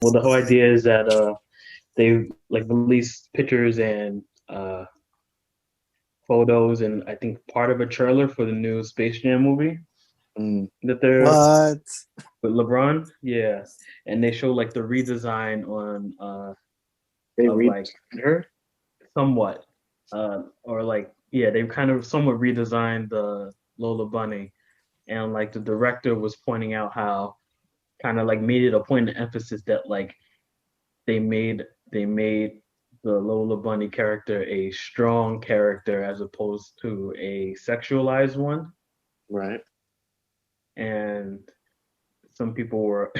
Well, the whole idea is that they like released pictures and photos and I think part of a trailer for the new Space Jam movie Mm. that they're What? with LeBron. Yeah, and they show like the redesign on They of read like her. somewhat or like yeah they've kind of somewhat redesigned the Lola Bunny and like the director was pointing out how kind of like made it a point of emphasis that like they made the Lola Bunny character a strong character as opposed to a sexualized one. Right. And some people were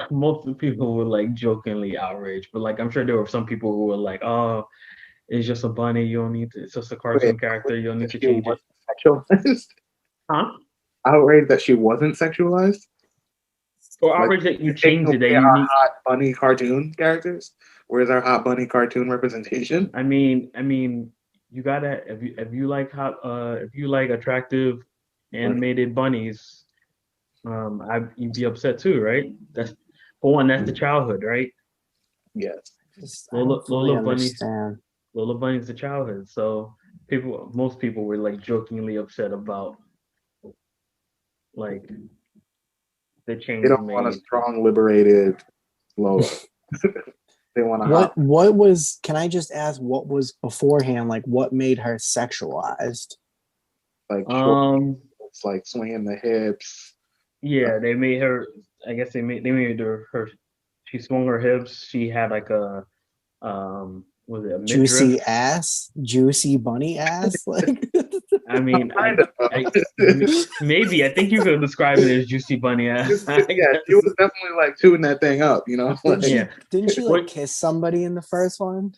most of the people were like jokingly outraged, but like I'm sure there were some people who were like, "Oh, it's just a bunny. You don't need to. It's just a Wait, cartoon character. You don't need that to she change it." wasn't sexualized? Huh? Outraged that she wasn't sexualized? Or Like outraged that you you're taking changed it. That away you our need. hot bunny cartoon characters? Where's our hot bunny cartoon representation? I mean, you gotta if you like attractive Right. animated bunnies, you'd be upset too, right? That's for one. That's the childhood, right? Yes. I don't fully Lola Bunny, understand. Lola Bunny's the childhood. So most people were like jokingly upset about like the They change don't want a made. strong, liberated Lola. They want a hot, What was, can I just ask what was beforehand, like what made her sexualized? like short, Um, it's like swinging the hips. yeah, they made her. I guess they made her. She swung her hips. She had like a was it a midriff? Juicy bunny ass? Like I mean, Kind of. I maybe I think you could describe it as juicy bunny ass. I Yeah, she guess. was definitely like tooting that thing up, you know? Like, Yeah. didn't she like What kiss somebody in the first one?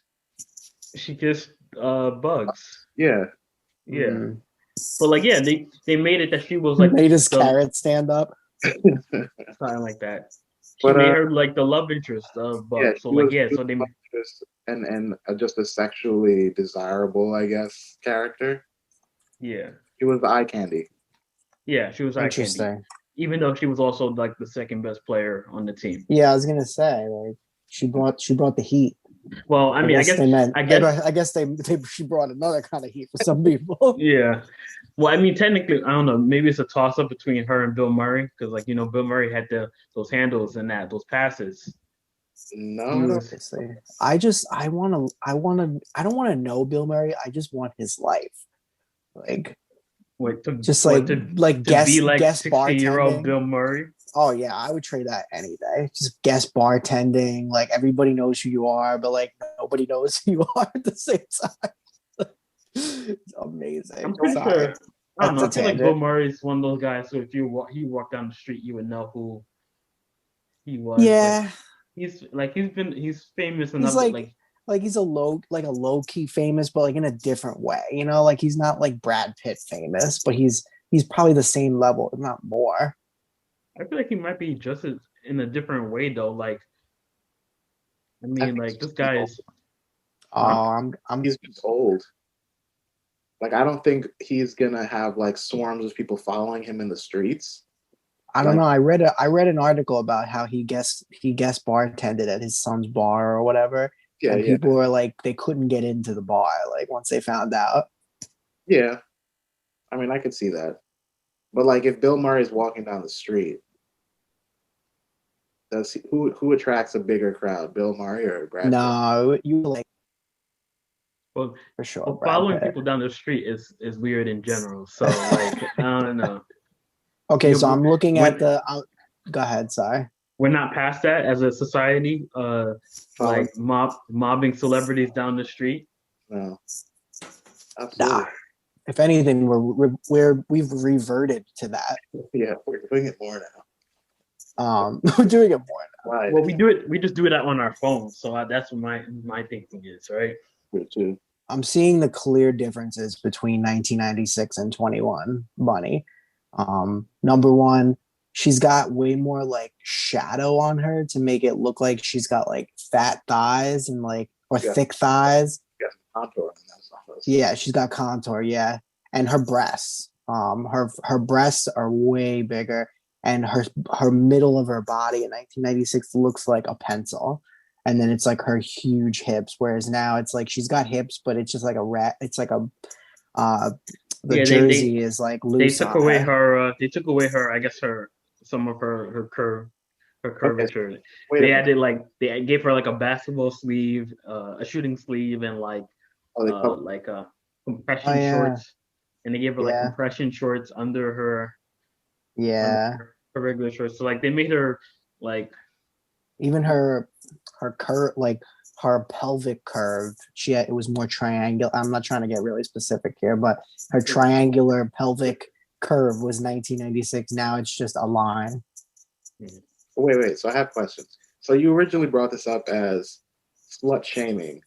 she kissed bugs. yeah. Yeah. Mm. But like yeah, they made it that she was like Made his the carrot stand up. something like that. She But made her like the love interest of yeah, bugs. So like yeah, she was so they like just just a sexually desirable, I guess, character. yeah. She was the eye candy. Yeah, she was eye candy. Interesting. Even though she was also like the second best player on the team. Yeah, I was gonna say like she brought the heat. Well, I I mean, guess they meant. I guess, I guess they she brought another kind of heat for some people. yeah. Well, I mean, technically, I don't know. Maybe it's a toss up between her and Bill Murray because, like, Bill Murray had those handles and those passes. No, He I don't. was, Obviously, I don't want to know Bill Murray. I just want his life, like what to just what to like to be like guest 60-year-old bartending. Bill Murray. Oh yeah, I would trade that any day. Just guest bartending, like everybody knows who you are, but like nobody knows who you are at the same time. It's I'm amazing. pretty Sorry, sure. I don't that's know. a I feel like Bill tangent. Murray's one of those guys. So if you walk down the street, you would know who he was. Like Yeah, he's famous he's enough that like he's a low key famous, but like in a different way. You know, like he's not like Brad Pitt famous, but he's probably the same level, if not more. I feel like he might be just as in a different way though. Like I I mean, think like he's this just guy old. is, huh? Oh, I'm He's just old. Like I don't think he's gonna have like swarms of people following him in the streets. I don't Like know. I read an article about how he guest bartended at his son's bar or whatever, yeah, and yeah, people were like they couldn't get into the bar like once they found out. yeah. I mean, I could see that. But like, if Bill Murray's walking down the street, who attracts a bigger crowd, Bill Murray or Brad Pitt? No, you like Well, for sure, well, Brad following Pitt. people down the street is weird in general. So like I don't know. Okay, You so know, I'm looking at when the. Go ahead, sorry. we're not past that as a society. Following? Like mobbing celebrities down the street. No, Nah. absolutely. If anything, we've reverted to that. Yeah, we're doing it more now. We're doing it more. Right. Well, we do it. We just do it on our phones. So that's what my thinking is, right? Too. I'm seeing the clear differences between 1996 and 21 Bunny. Number one, she's got way more like shadow on her to make it look like she's got like fat thighs and like or Yeah, thick thighs. got some contour in that office. Yeah, she's got contour. Yeah, and her breasts. Her breasts are way bigger. and her middle of her body in 1996 looks like a pencil, and then it's like her huge hips, whereas now it's like she's got hips, but it's just like a rat. It's like a uh, the Yeah, jersey is like they loose took on away her. her. They took away her. I guess some of her Okay, curvature. wait a They minute. added like they gave her like a basketball sleeve, a shooting sleeve, and Oh, they covered. like Oh compression yeah, shorts, and they gave her like yeah, compression shorts under yeah. her regular shorts. So like they made her like Even her curve, like her pelvic curve, it was more triangular. I'm not trying to get really specific here, but her triangular pelvic curve was 1996. Now it's just a line. Wait. So I have questions. So you originally brought this up as slut shaming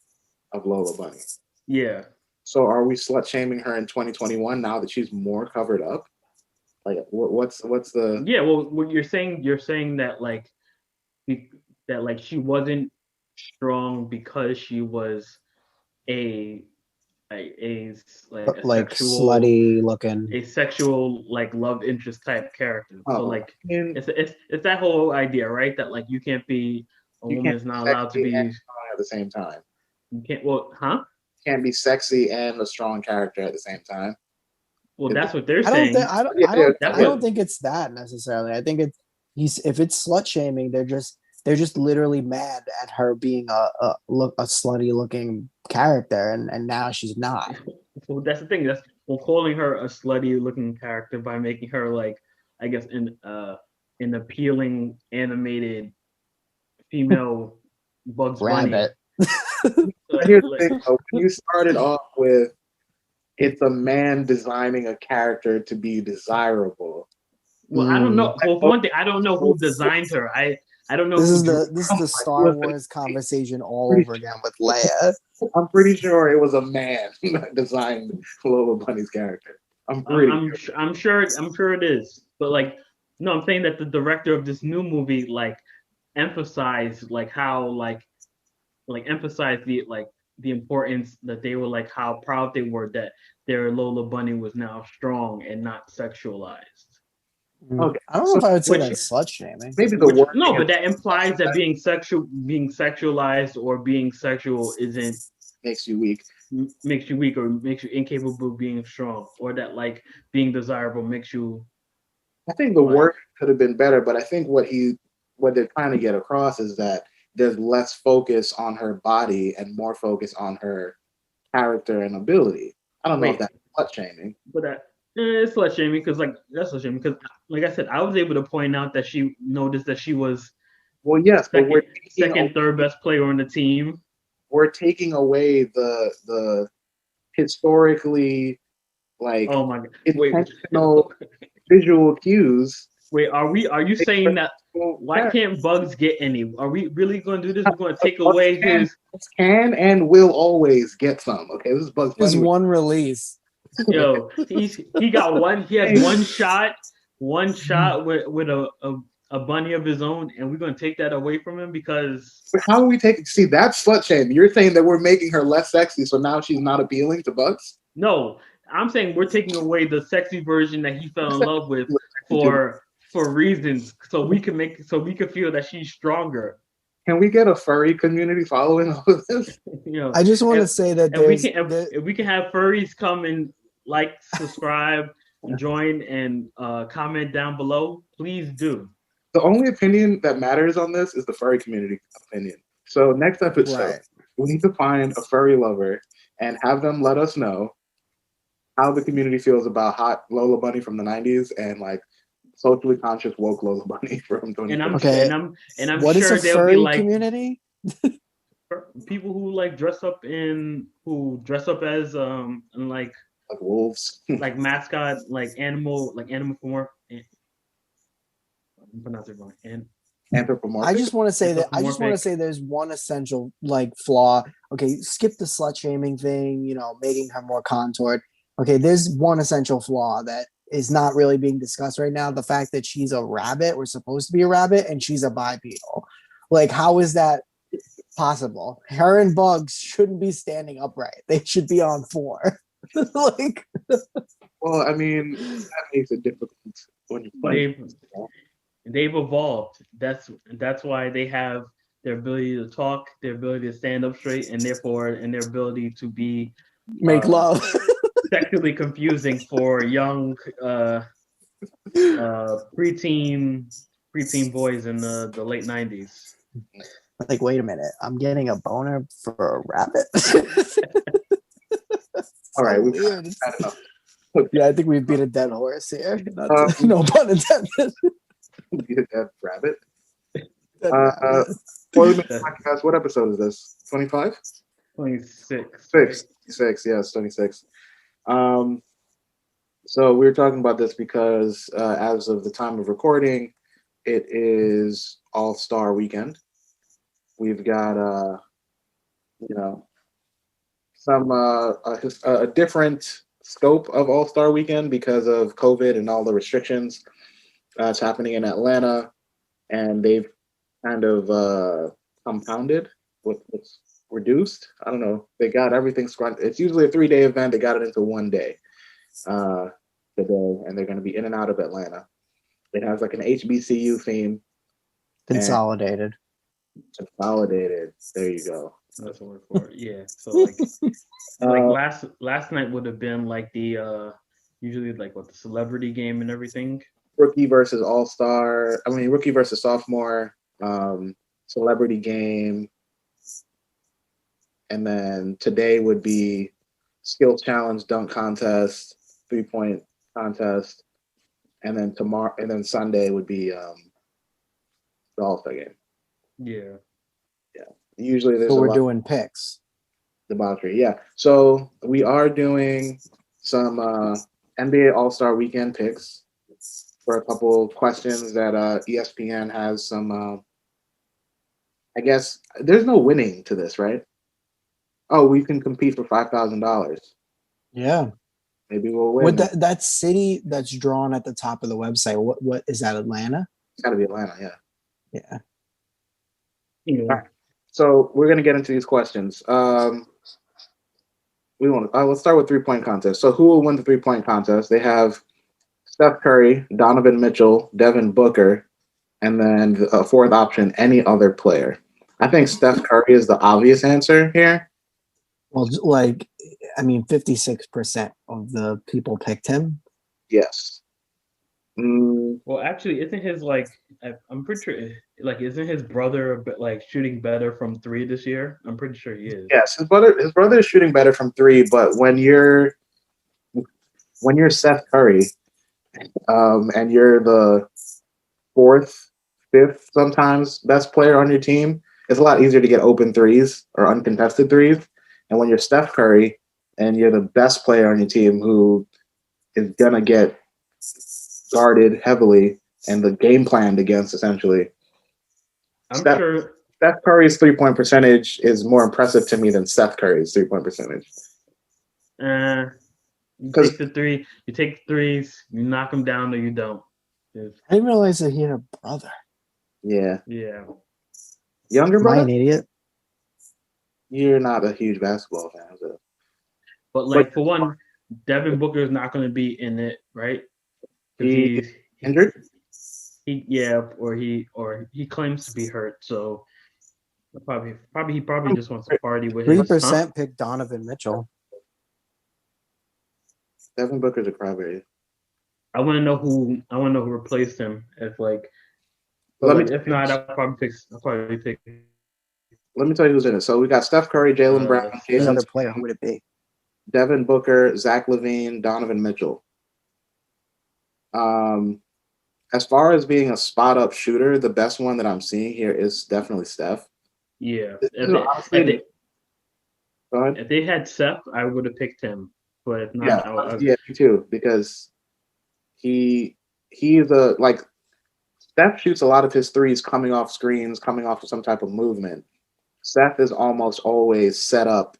of Lola Bunny. yeah. So are we slut shaming her in 2021 now that she's more covered up? Like, what's the? Yeah, well, what you're saying that like be, that like she wasn't strong because she was a a like Like slutty looking. a sexual like love interest type character. So Oh, like I mean, it's that whole idea, right? That like you can't be a you woman can't is be not allowed to sexy and be strong at the same time. you can't well huh? Can't be sexy and a strong character at the same time. Well that's what they're I don't think saying. That's I don't what think it's that necessarily. I think it's he's if it's slut shaming, they're just literally mad at her being a slutty looking character, and now she's not. well that's the thing. That's well calling her a slutty looking character by making her like I guess an appealing animated female Bugs Bunny. Rabbit. Here's the Like, thing, though. When you started off with it's a man designing a character to be desirable. well, I don't know. Like, Well, for one thing, I don't know who designed her. I don't know This who is drew. the Star listen, Wars conversation all pretty over again with Leia. I'm pretty sure it was a man that designed Lola Bunny's character. I'm pretty sure. I'm sure it is. But like, no, I'm saying that the director of this new movie like emphasized like how like emphasized the importance that they were like how proud they were that their Lola Bunny was now strong and not sexualized. Okay, I don't know so if I would say Which that's slut shaming. maybe the which word no, but that implies that being sexualized or being sexual isn't makes you weak. makes you weak or makes you incapable of being strong, or that like being desirable makes you I think the like word could have been better, but I think what they're trying to get across is that there's less focus on her body and more focus on her character and ability. I don't know if wait, that's slut shaming. but that it's slut shaming because like that's slut shaming because like I said, I was able to point out that she noticed that she was Well, yes, but third best player on the team. we're taking away the historically like Oh my god! Wait, intentional visual cues. wait, are you saying that why can't Bugs get any? Are we really going to do this? We're going to take Bugs away his can and will always get some. Okay, this is Bugs There's Bunny. one release. yo. He got one. He has one shot with a bunny of his own, and we're going to take that away from him because How are we taking? See, that's slut shaming. You're saying that we're making her less sexy, so now she's not appealing to Bugs. no, I'm saying we're taking away the sexy version that he fell in love with for reasons so we can feel that she's stronger. Can we get a furry community following all of this? You know, I just want to say that and we there's can if we can have furries come and like, subscribe, join, and comment down below, please do. The only opinion that matters on this is the furry community opinion. So next episode, right. we need to find a furry lover and have them let us know how the community feels about hot Lola Bunny from the 90s and like socially conscious woke Lola Bunny from 2020. Okay. And I'm What is sure a there'll be furry like community? people who like dress up as and like wolves. like mascot like animal form. I'm pronouncing it wrong. And Anthropomorphic. I just want to say there's one essential like flaw. Okay, skip the slut shaming thing, making her more contoured. Okay, there's one essential flaw that is not really being discussed right now. The fact that she's a rabbit, or supposed to be a rabbit, and she's a bipedal. Like, how is that possible? Her and Bugs shouldn't be standing upright. They should be on four. Like, well, I mean, that makes it difficult when you play. they've evolved. That's why they have their ability to talk, their ability to stand up straight, and their ability to be Make uh, love. sexually confusing for young preteen boys in the late '90s. Like, wait a minute, I'm getting a boner for a rabbit. All right, So we've weird. had enough. Yeah, I think we beat a dead horse here. Um, No pun intended. Beat a dead rabbit. Dead Uh, rabbit. Poorly Made Podcast. What episode is this? 25? 26, right? 26. Yes, 26. So we were talking about this because as of the time of recording, it is All-Star Weekend. We've got you know, some a different scope of All-Star Weekend because of COVID and all the restrictions that's happening in Atlanta, and they've kind of compounded what's reduced. I don't know. They got everything scrunched. It's usually a 3-day event. They got it into one day today, and they're going to be in and out of Atlanta. It has like an HBCU theme. Consolidated. Consolidated. There you go. That's what we're for. Yeah. So like last night would have been like the usually like what the celebrity game and everything. Rookie versus all-star. I mean, rookie versus sophomore. Celebrity game. And then today would be skill challenge, dunk contest, 3-point contest. And then Sunday would be the All-Star game. Yeah. Yeah. Usually there's So we're doing picks. Debauchery. Yeah. So we are doing some NBA All-Star Weekend picks for a couple questions that ESPN has some. I guess there's no winning to this, right? Oh, we can compete for $5,000. Yeah. Maybe we'll win. With that city that's drawn at the top of the website, what is that? Atlanta? It's got to be Atlanta, yeah. Yeah. Yeah. All right. So we're gonna get into these questions. Let's start with 3-point contest. So who will win the 3-point contest? They have Steph Curry, Donovan Mitchell, Devin Booker, and then a fourth option, any other player. I think Steph Curry is the obvious answer here. Well, 56% of the people picked him. Yes. Well, actually, isn't his I'm pretty sure isn't his brother shooting better from 3 this year? I'm pretty sure he is. Yes, his brother is shooting better from 3, but when you're Seth Curry, and you're the 4th, 5th, sometimes best player on your team, it's a lot easier to get open threes or uncontested threes. And when you're Steph Curry and you're the best player on your team who is gonna get guarded heavily and the game planned against, essentially, sure Steph Curry's 3-point percentage is more impressive to me than Steph Curry's 3-point percentage. You take the 3, you take threes, you knock them down or you don't. I didn't realize that he had a brother. Yeah. Yeah. Younger brother? Am I an idiot? You're not a huge basketball fan, so. But for one, Devin Booker is not going to be in it, right? He's injured. Or he claims to be hurt, so he probably just wants to party with 3% picked Donovan Mitchell. Devin Booker's a crybaby. I want to know who replaced him. If not, I'll probably pick. Let me tell you who's in it. So we got Steph Curry, Jaylen Brown, Jason Another player. Who would it be? Devin Booker, Zach LaVine, Donovan Mitchell. As far as being a spot up shooter, the best one that I'm seeing here is definitely Steph. Yeah. Go ahead. If they had Seth, I would have picked him. But if not, me too, because he's Steph shoots a lot of his threes coming off screens, coming off of some type of movement. Steph is almost always set up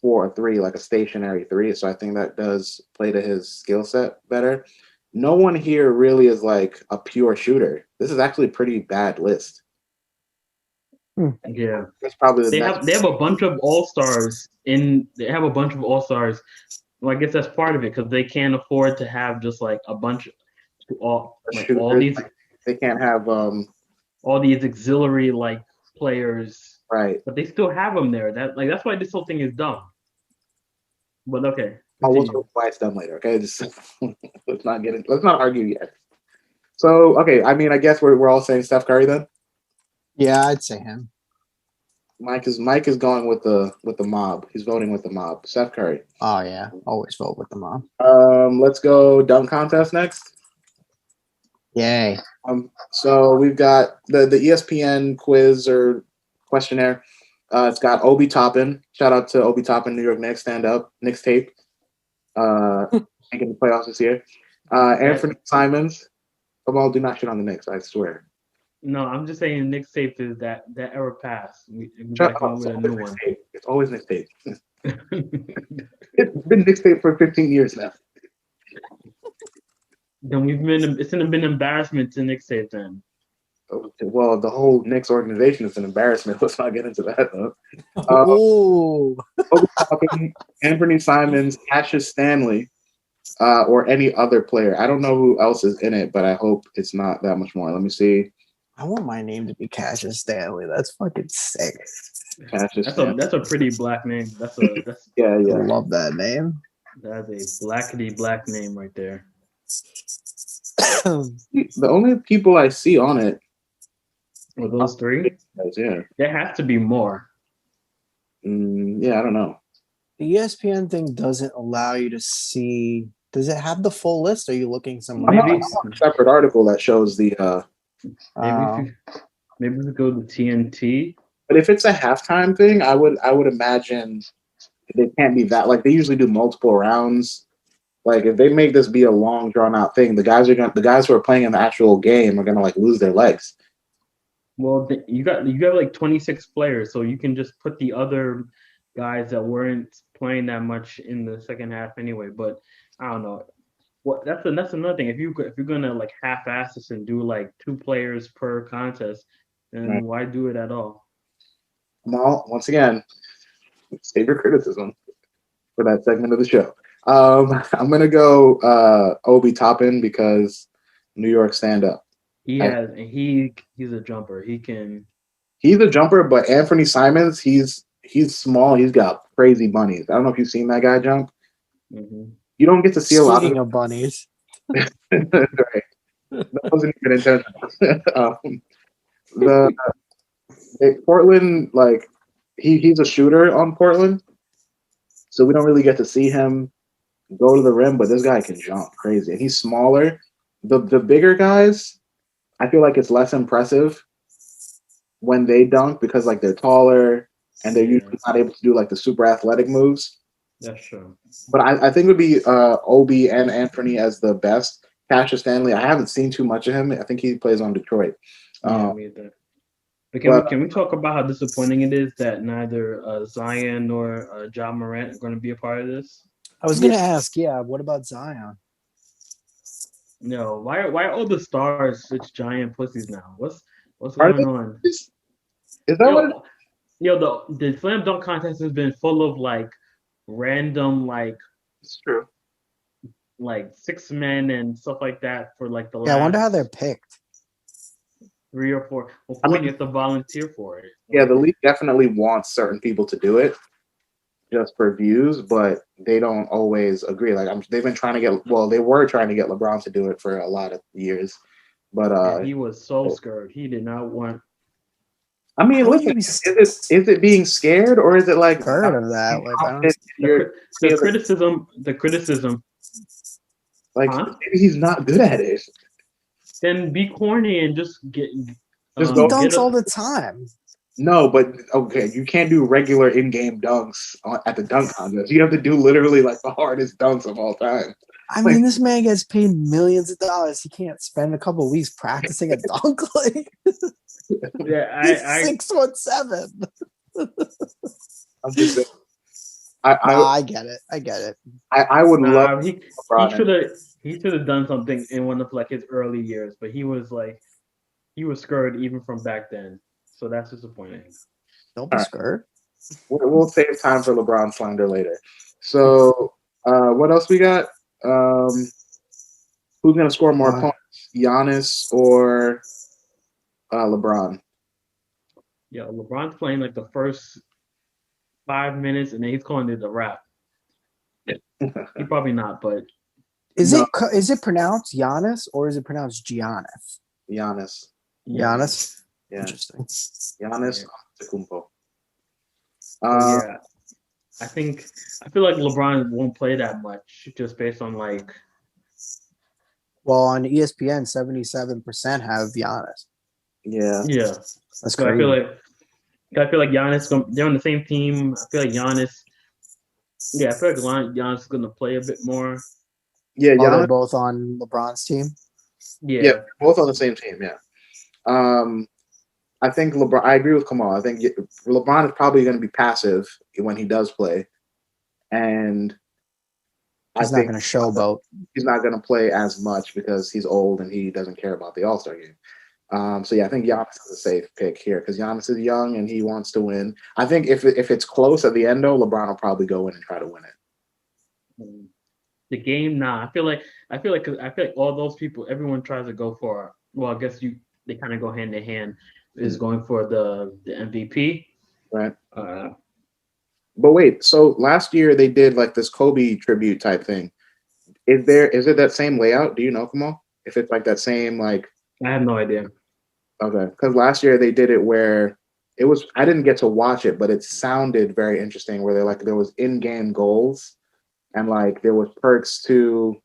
for a 3, like a stationary 3. So I think that does play to his skill set better. No one here really is like a pure shooter. This is actually a pretty bad list. Yeah, that's probably they have a bunch of all-stars They have a bunch of all-stars. Well, I guess that's part of it because they can't afford to have just like a bunch of all these. They can't have all these auxiliary like players, right. but they still have them there. That's why this whole thing is dumb. But okay, Oh, we'll continue. talk why it's done later. Okay, just let's not argue yet. So okay, I mean, I guess we're all saying Steph Curry then. Yeah, I'd say him. Mike is going with the mob. He's voting with the mob. Steph Curry. Oh yeah, always vote with the mom. Let's go dunk contest next. Yay. So we've got the ESPN quiz or questionnaire. It's got Obi Toppin. Shout out to Obi Toppin, New York Knicks, stand up, Knicks tape. Making the playoffs this year. Anthony Simons. Come on, do not shit on the Knicks, I swear. No, I'm just saying Nick Safe is that era passed. We Shut gotta come up. up with a new one. It's always Knicks tape. It's been Knicks tape for 15 years now. Then it's been an embarrassment to Nick Safe then. Well, the whole Knicks organization is an embarrassment. Let's not get into that though. Oh. Anthony Simons, Cassius Stanley, or any other player. I don't know who else is in it, but I hope it's not that much more. Let me see. I want my name to be Cassius Stanley. That's fucking sick. That's a pretty black name. That's yeah. I love that name. That's a blackety black name right there. The only people I see on it Were those three? Yeah. There has to be more. Yeah, I don't know. The ESPN thing doesn't allow you to see. Does it have the full list? Or are you looking somewhere Maybe else? A separate article that shows the. Maybe we go to TNT. But if it's a halftime thing, I would imagine they can't be that. Like they usually do multiple rounds. Like if they make this be a long drawn out thing, the guys who are playing in the actual game are gonna like lose their legs. Well, you got like 26 players, so you can just put the other guys that weren't playing that much in the second half anyway. But I don't know. That's another thing. If you're gonna like half-ass this and do like 2 players per contest, then why do it at all? Well, once again, save your criticism for that segment of the show. I'm gonna go Obi Toppin because New York stand up. He's a jumper. He's a jumper, but Anthony Simons, he's small. He's got crazy bunnies. I don't know if you've seen that guy jump. Mm-hmm. You don't get to see a lot of bunnies. Right. That wasn't even intentional. Portland, like he's a shooter on Portland, so we don't really get to see him go to the rim. But this guy can jump crazy, and he's smaller. The bigger guys, I feel like it's less impressive when they dunk because like they're taller and they're usually not able to do like the super athletic moves. That's true. But I think it would be Obi and Anthony as the best. Cassius Stanley, I haven't seen too much of him. I think he plays on Detroit. Me either. But can we talk about how disappointing it is that neither Zion nor Ja Morant are going to be a part of this? I was going to ask, what about Zion? No, why are all the stars such giant pussies now? What's going on? Is that what? The slam dunk contest has been full of like random like. It's true. Like 6 men and stuff like that for like the last. Yeah, I wonder how they're picked. 3 or 4. Well, you have to volunteer for it. Yeah, the league definitely wants certain people to do it just for views, but they don't always agree. Like they were trying to get LeBron to do it for a lot of years, but he was so scared. He did not want. I mean, listen, is it being scared or is it like heard of that? Like the criticism. Like maybe he's not good at it. Then be corny and just get. He dunks all the time. No, but okay, you can't do regular in-game dunks at the dunk contest. You have to do literally like the hardest dunks of all time. I mean, this man gets paid millions of dollars. He can't spend a couple of weeks practicing a dunk. Like, he's 6'7". I'm just saying. I get it. I would love. He should have done something in one of like his early years, but he was scared even from back then. So that's disappointing. Don't be scared. We'll save time for LeBron slander later. So what else we got? Who's gonna score more points? Giannis or LeBron. Yeah, LeBron's playing like the first 5 minutes, and then he's calling it a wrap. He probably not, but No, Is it pronounced Giannis or is it pronounced Giannis? Giannis. Giannis. Yeah, Interesting. Giannis yeah. Antetokounmpo. But Uh, yeah, I feel like LeBron won't play that much just based on like Well, on ESPN, 77% have Giannis. yeah, yeah. That's But crazy. I feel like they're on the same team. I feel like Giannis. Yeah, I feel like Giannis is gonna play a bit more. yeah. Oh, they're Giannis. both on LeBron's team. Yeah, Yeah, both on the same team. Yeah. Um, I think LeBron. I agree with Kamal. I think LeBron is probably going to be passive when he does play, and I He's not think going to showboat. he's not going to play as much because he's old and he doesn't care about the All Star game. So yeah, I think Giannis is a safe pick here because Giannis is young and he wants to win. I think if it's close at the end though, LeBron will probably go in and try to win it. the game. Nah, I feel like all those people, everyone tries to go for. Well, I guess they kind of go hand in hand. Is Mm, going for the MVP. right. Uh, But wait, so last year they did like this Kobe tribute type thing. Is it that same layout? Do you know, Kamal? If it's like that same like I have no idea. okay, because last year they did it where it was I didn't get to watch it, but it sounded very interesting. Where there was in-game goals and like there was perks to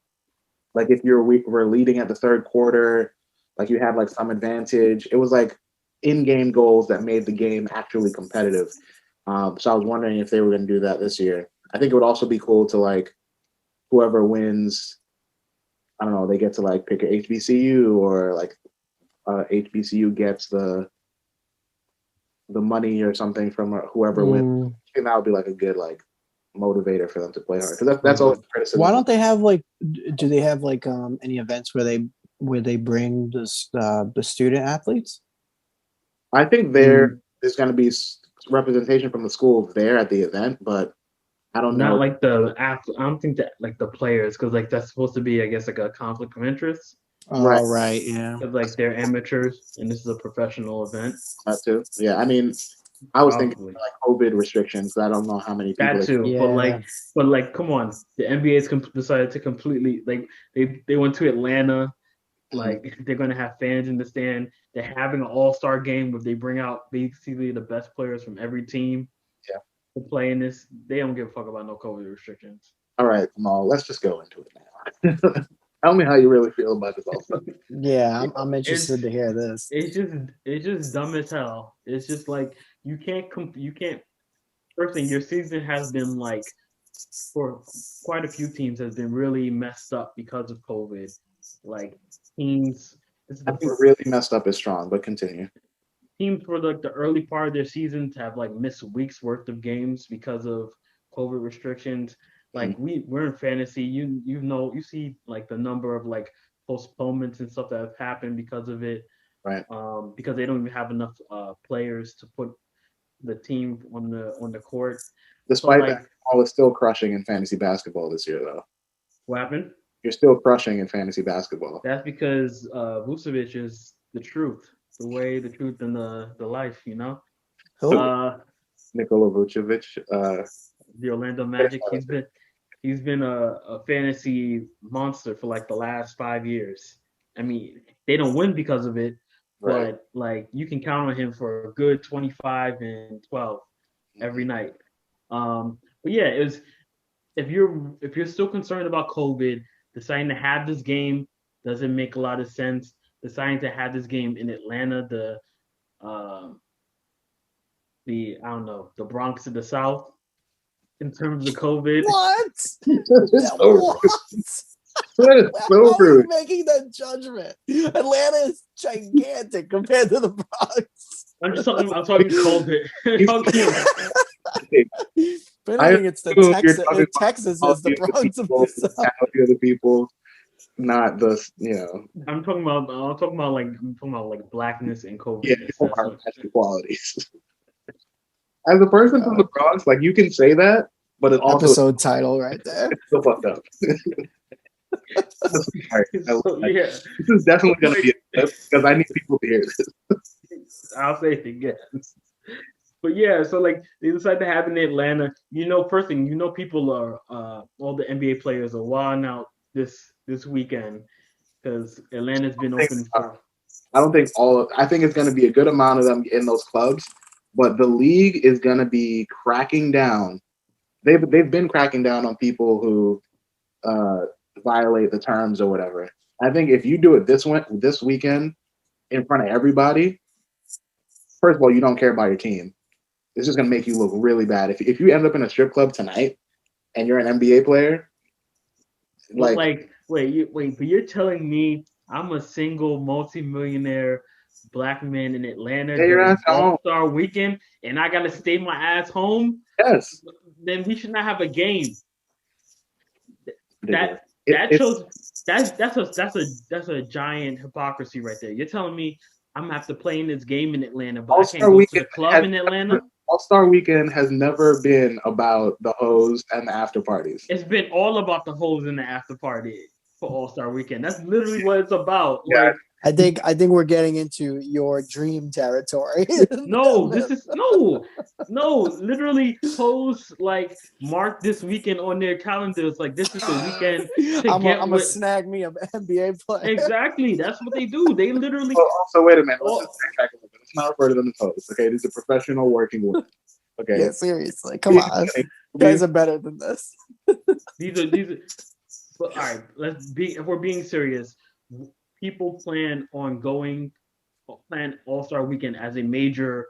like if were leading at the third quarter, like you had like some advantage. It was like in-game goals that made the game actually competitive. So I was wondering if they were going to do that this year. I think it would also be cool to like whoever wins. I don't know. They get to like pick a HBCU or like HBCU gets the money or something from whoever wins. Mm. I think that would be like a good like motivator for them to play hard because that's always Mhm. the criticism. Why don't they have like? Do they have like any events where they bring the student athletes? I think Mm, there's going to be representation from the schools there at the event, but I don't Not know. like the ath. I don't think that like the players, because like that's supposed to be, I guess, like a conflict of interest. Right, Oh, right, yeah. Because like they're amateurs and this is a professional event. that too. Yeah, I mean, I was thinking Probably like COVID restrictions. I don't know how many people that they. too. Yeah. But like, come on, the NBA's decided to completely like they went to Atlanta. Mhm. Like they're gonna have fans in the stand. They're having an all-star game where they bring out basically the best players from every team Yeah. to play in this. They don't give a fuck about no COVID restrictions. All right, Kamal. Let's just go into it now. Tell me how you really feel about this all stuff. Yeah, I'm It's interested to hear this. it's just dumb as hell. It's just like you can't. First thing, your season has been like for quite a few teams has been really messed up because of COVID. Like teams, this is I the think first really messed up is strong, but continue. teams for like the early part of their season to have like missed weeks worth of games because of COVID restrictions. Mhm. Like we're in fantasy, you know you see like the number of like postponements and stuff that have happened because of it. Right. Because they don't even have enough players to put the team on the court. So Despite that, like Kamal is still crushing in fantasy basketball this year, though. what happened? You're still crushing in fantasy basketball. That's because Vucevic is the truth, the way, the truth, and the life. You know, Who? uh, Nikola Vucevic. the Orlando Magic. He's been a fantasy monster for like the last 5 years. I mean, they don't win because of it, Right. but like you can count on him for a good 25 and 12 every Mhm. night. But yeah, it was if you're still concerned about COVID, deciding to have this game doesn't make a lot of sense. Deciding to have this game in Atlanta, um, the I don't know, the Bronx of the South, in terms of COVID. What? That is so rude. What? That is so How are you rude. making that judgment? Atlanta is gigantic compared to the Bronx. I'm talking COVID. How can you? If I anything, it's the assume you're Texas. talking Texas about is the the Bronx of people, the the South. mentality of the people, not I'm talking about like blackness and yeah, COVID. people That's are what. best qualities. As a person from the Bronx, like you can say that, but it also Episode title right there. it's so fucked up. Sorry. So yeah, This is definitely going to like be a clip because I need people to hear this. I'll say it again. But yeah, so like they decided to have it in Atlanta. First thing, people are all the NBA players are wilding out this weekend because Atlanta's been open for. I don't think I think it's going to be a good amount of them in those clubs, but the league is going to be cracking down. They've been cracking down on people who uh, violate the terms or whatever. I think if you do it this weekend in front of everybody, first of all, you don't care about your team. It's just going to make you look really bad. If you end up in a strip club tonight and you're an NBA player, But like, but you're telling me I'm a single multimillionaire black man in Atlanta stay your ass during at home. All-Star weekend and I gotta stay my ass home? Yes. Then we should not have a game. Ridiculous. That shows that's a giant hypocrisy right there. You're telling me I'm gonna have to play in this game in Atlanta, but I can't go to the club in Atlanta? All-Star Weekend has never been about the hoes and the after parties. It's been all about the hoes and the after party for All-Star Weekend. That's literally what it's about. Yeah. Like, I think we're getting into your dream territory. no, this is no. Literally, hoes like mark this weekend on their calendars. Like this is the weekend to I'm get gonna snag me an NBA player. Exactly, that's what they do. They literally. Well, also, wait a minute. Let's just backtrack a little bit. Let's not refer to them as hoes. Okay, these are professional working women. Okay. Yeah, seriously, come on, you guys are better than this. These are. But all right, if we're being serious, people plan All-Star Weekend as a major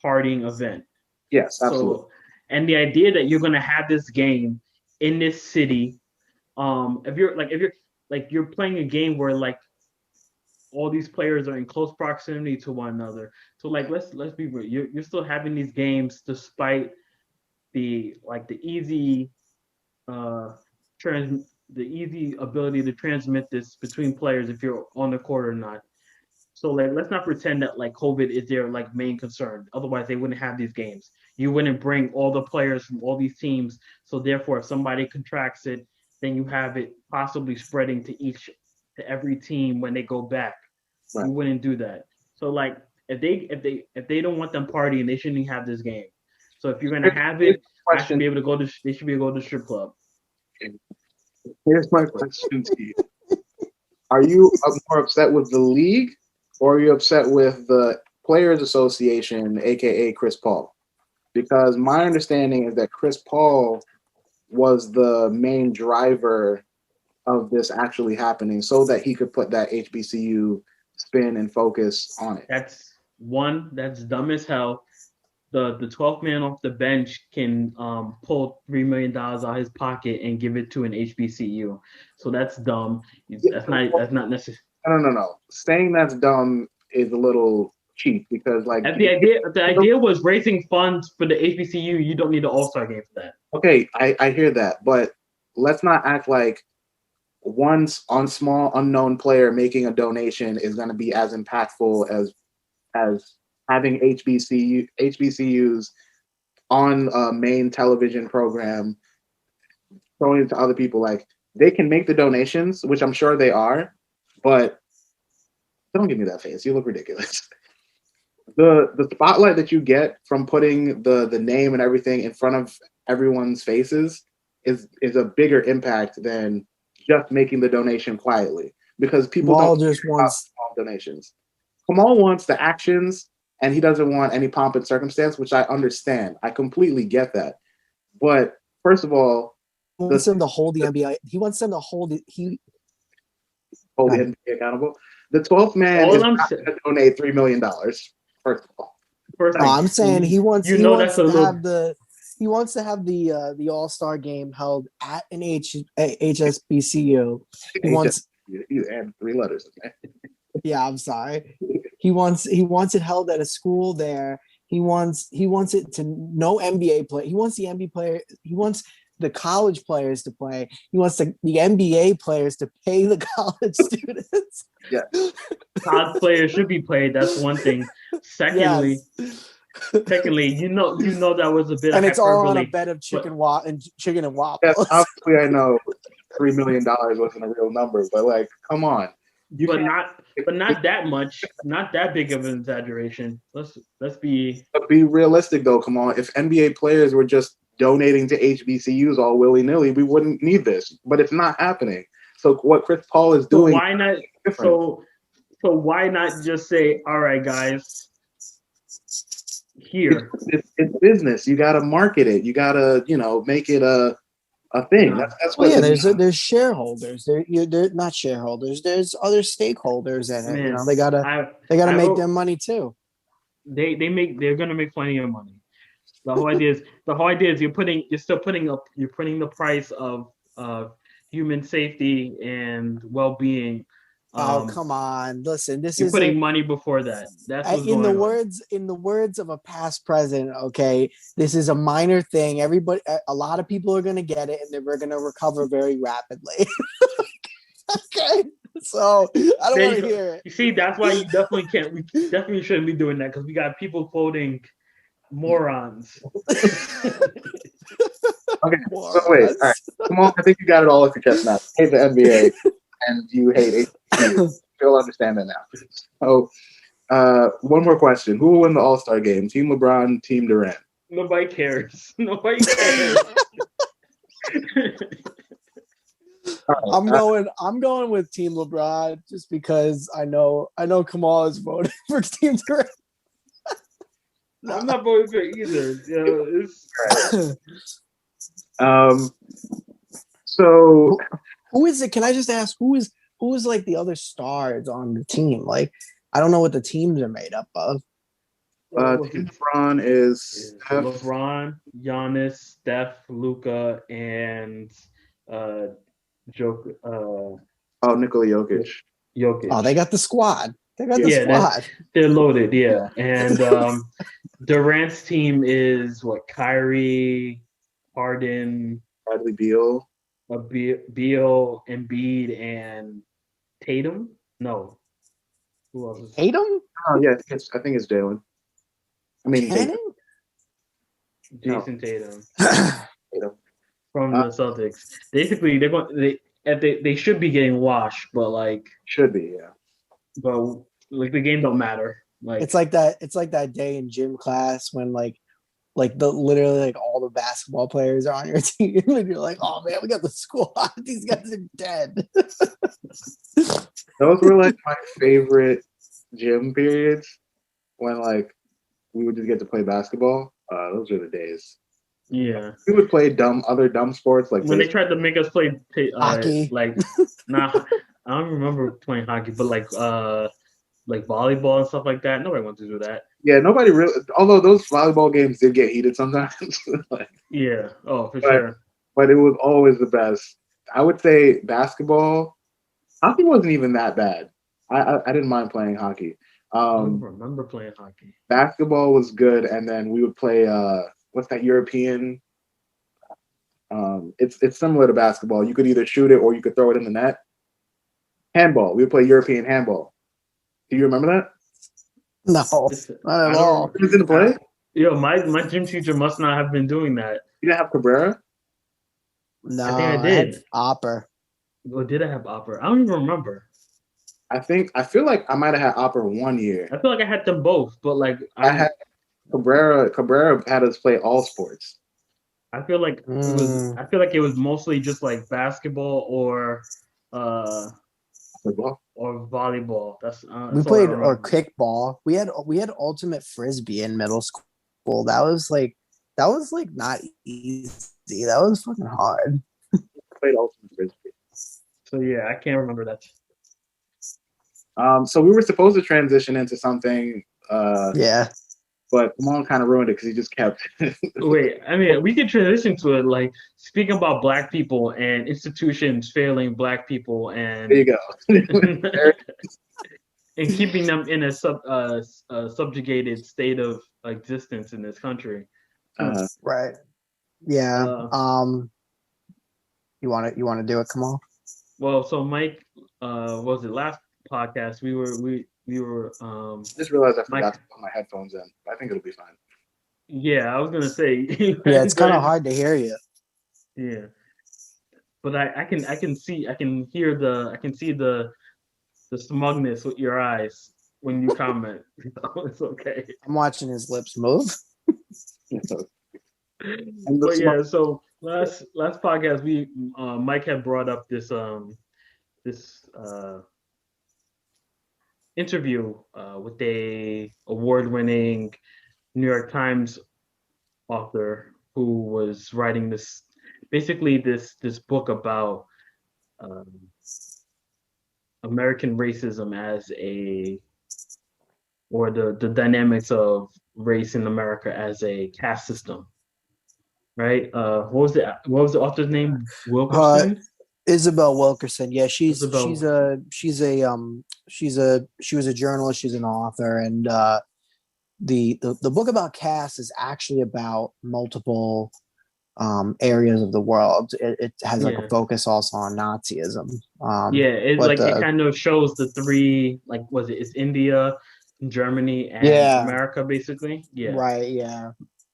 partying event. Yes, absolutely. So, and the idea that you're gonna have this game in this city, if you're playing a game where like all these players are in close proximity to one another. So like let's be real, you're still having these games despite the easy the easy ability to transmit this between players if you're on the court or not. So like let's not pretend that like COVID is their like main concern. Otherwise they wouldn't have these games. You wouldn't bring all the players from all these teams. So therefore if somebody contracts it, then you have it possibly spreading to every team when they go back. Right. You wouldn't do that. So like if they don't want them partying, they shouldn't have this game. So if you're gonna have it, they should be able to go to the strip club. Here's my question to you. Are you more upset with the league or are you upset with the Players Association, aka Chris Paul? Because my understanding is that Chris Paul was the main driver of this actually happening so that he could put that HBCU spin and focus on it. That's dumb as hell. The 12th man off the bench can pull $3 million out of his pocket and give it to an HBCU. So that's dumb. That's not necessary. No. Saying that's dumb is a little cheap because like the idea was raising funds for the HBCU. You don't need an All-Star game for that. Okay, I hear that, but let's not act like one small unknown player making a donation is going to be as impactful as having HBCUs on a main television program, showing it to other people. Like they can make the donations, which I'm sure they are, but don't give me that face. You look ridiculous. The spotlight that you get from putting the name and everything in front of everyone's faces is a bigger impact than just making the donation quietly, because people don't just want small donations. Kamal wants the actions and he doesn't want any pomp and circumstance, which I understand. I completely get that. But first of all, he wants them to hold the NBA. He wants them to hold it. Hold the NBA accountable. The 12th man is not going to donate $3 million. First of all, I'm saying he wants to have the All-Star game held at an HSBCU. He wants you add 3 letters. Okay? Yeah, I'm sorry. He wants it held at a school there. He wants it to no NBA play. He wants the NBA player. He wants the college players to play. He wants the NBA players to pay the college students. Yeah, college players should be paid. That's one thing. Secondly, you know that was a bit. And of it's all on a bed of chicken and waffles. Yes, obviously I know. $3 million wasn't a real number, but like, come on, you but can't not that much, not that big of an exaggeration. Let's be realistic though. Come on, if NBA players were just donating to HBCUs all willy nilly, we wouldn't need this. But it's not happening. So what Chris Paul is so doing why not is different. so why not just say, all right, guys, here. It's business. You got to market it. You got to make it a thing. No. That's Well, what. yeah, there's shareholders. They're not shareholders. There's other stakeholders in it. Man, They gotta make their money too. They're gonna make plenty of money. The whole idea is you're still putting the price of human safety and well-being. Oh, come on. Listen, this You're is putting money before that. That's what's in going on. In the words of a past president, okay, this is a minor thing. A lot of people are going to get it and we're going to recover very rapidly. Okay. So I don't want to hear it. You see, that's why we definitely shouldn't be doing that, because we got people quoting morons. Okay, so wait, all right. Come on, I think you got it all off your chest now. You hate the NBA and you hate HBCU. You'll understand that now. So, one more question: who will win the All-Star game? Team LeBron, Team Durant? Nobody cares. Nobody cares. I'm going with Team LeBron just because I know Kamal is voting for Team Durant. No. I'm not voting for either. So who is it? Can I just ask who is like the other stars on the team? Like, I don't know what the teams are made up of. Team LeBron is LeBron, Giannis, Steph, Luka, and Nikola Jokic. Oh, they got the squad. The squad. They're loaded, yeah. And Durant's team is what? Kyrie, Harden, Bradley Beal, Embiid, and Tatum. No, who else? Tatum? Oh yeah, I think it's Jalen. I mean, Jason Tatum. From the Celtics. Basically, they should be getting washed, but like should be, yeah. But like the game don't matter. Like it's like that day in gym class when literally like all the basketball players are on your team and you're like, oh man, we got the squad. These guys are dead. Those were like my favorite gym periods when like we would just get to play basketball. Those are the days. Yeah, we would play other dumb sports like when they tried to make us play hockey. Like, nah, I don't remember playing hockey, but like volleyball and stuff like that. Nobody wants to do that. Yeah, nobody really. Although those volleyball games did get heated sometimes. Yeah, for sure. But it was always the best. I would say basketball. Hockey wasn't even that bad. I didn't mind playing hockey. I don't remember playing hockey. Basketball was good, and then we would play. What's that European? It's similar to basketball. You could either shoot it or you could throw it in the net. Handball. We would play European handball. Do you remember that? No, not at all. You didn't play? Yo, my gym teacher must not have been doing that. You didn't have Cabrera? No, I think I did. Opera. Well, did I have Opera? I don't even remember. I feel like I might have had Opera 1 year. I feel like I had them both, but like I had Cabrera. Cabrera had us play all sports. I feel like it was mostly just like basketball or football or volleyball. We played or kickball. We had ultimate frisbee in middle school. That was like not easy. That was fucking hard. Played ultimate frisbee. So yeah, I can't remember that. So we were supposed to transition into something. Yeah. But Kamal kind of ruined it because he just kept. Wait, I mean, we can transition to it. Like speaking about Black people and institutions failing Black people, and there you go, and keeping them in a subjugated state of existence in this country. Right. Yeah. You want to do it, Kamal? Well, so Mike, was it last podcast? We were. Just realized I forgot to put my headphones in. I think it'll be fine. Yeah, I was gonna say. Yeah, it's kind of hard to hear you. Yeah, but I can see the smugness with your eyes when you comment. It's okay. I'm watching his lips move. And the But smart. yeah, so last podcast we Mike had brought up this interview with a award-winning New York Times author who was writing this book about um, American racism as a or the dynamics of race in America as a caste system, right? What was the author's name? Uh, Wilkerson? Isabel Wilkerson. Yeah, Isabel. she was a journalist. She's an author, and the book about caste is actually about multiple areas of the world. It has like a Yeah. focus also on Nazism. Yeah, it But like it kind of shows the three like was it it's India, Germany, and yeah, America basically. Yeah. right, yeah,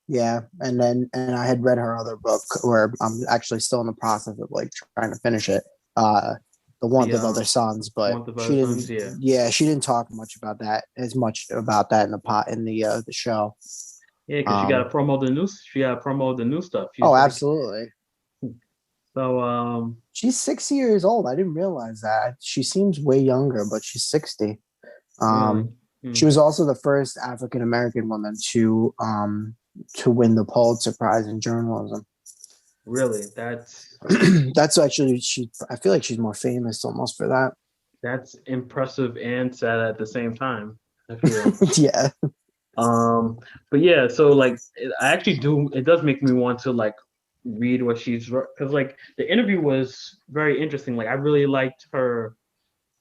yeah. And I had read her other book, where I'm actually still in the process of like trying to finish it. Uh, the Warmth The of Other Suns, but One of she Our didn't. Sons, yeah. Yeah, she didn't talk much about that in the show. Yeah, because Um, she gotta promote the new stuff. oh, She's like absolutely. so She's 60 years old. I didn't realize that. She seems way younger, but she's 60. really. She Hmm. was also the first African American woman to win the Pulitzer Prize in journalism. Really, That's actually she. I feel like she's more famous almost for that. that's impressive and sad at the same time, I feel. Yeah, Um, but yeah, so like I actually do it does make me want to like read what she's because like the interview was very interesting. Like I really liked her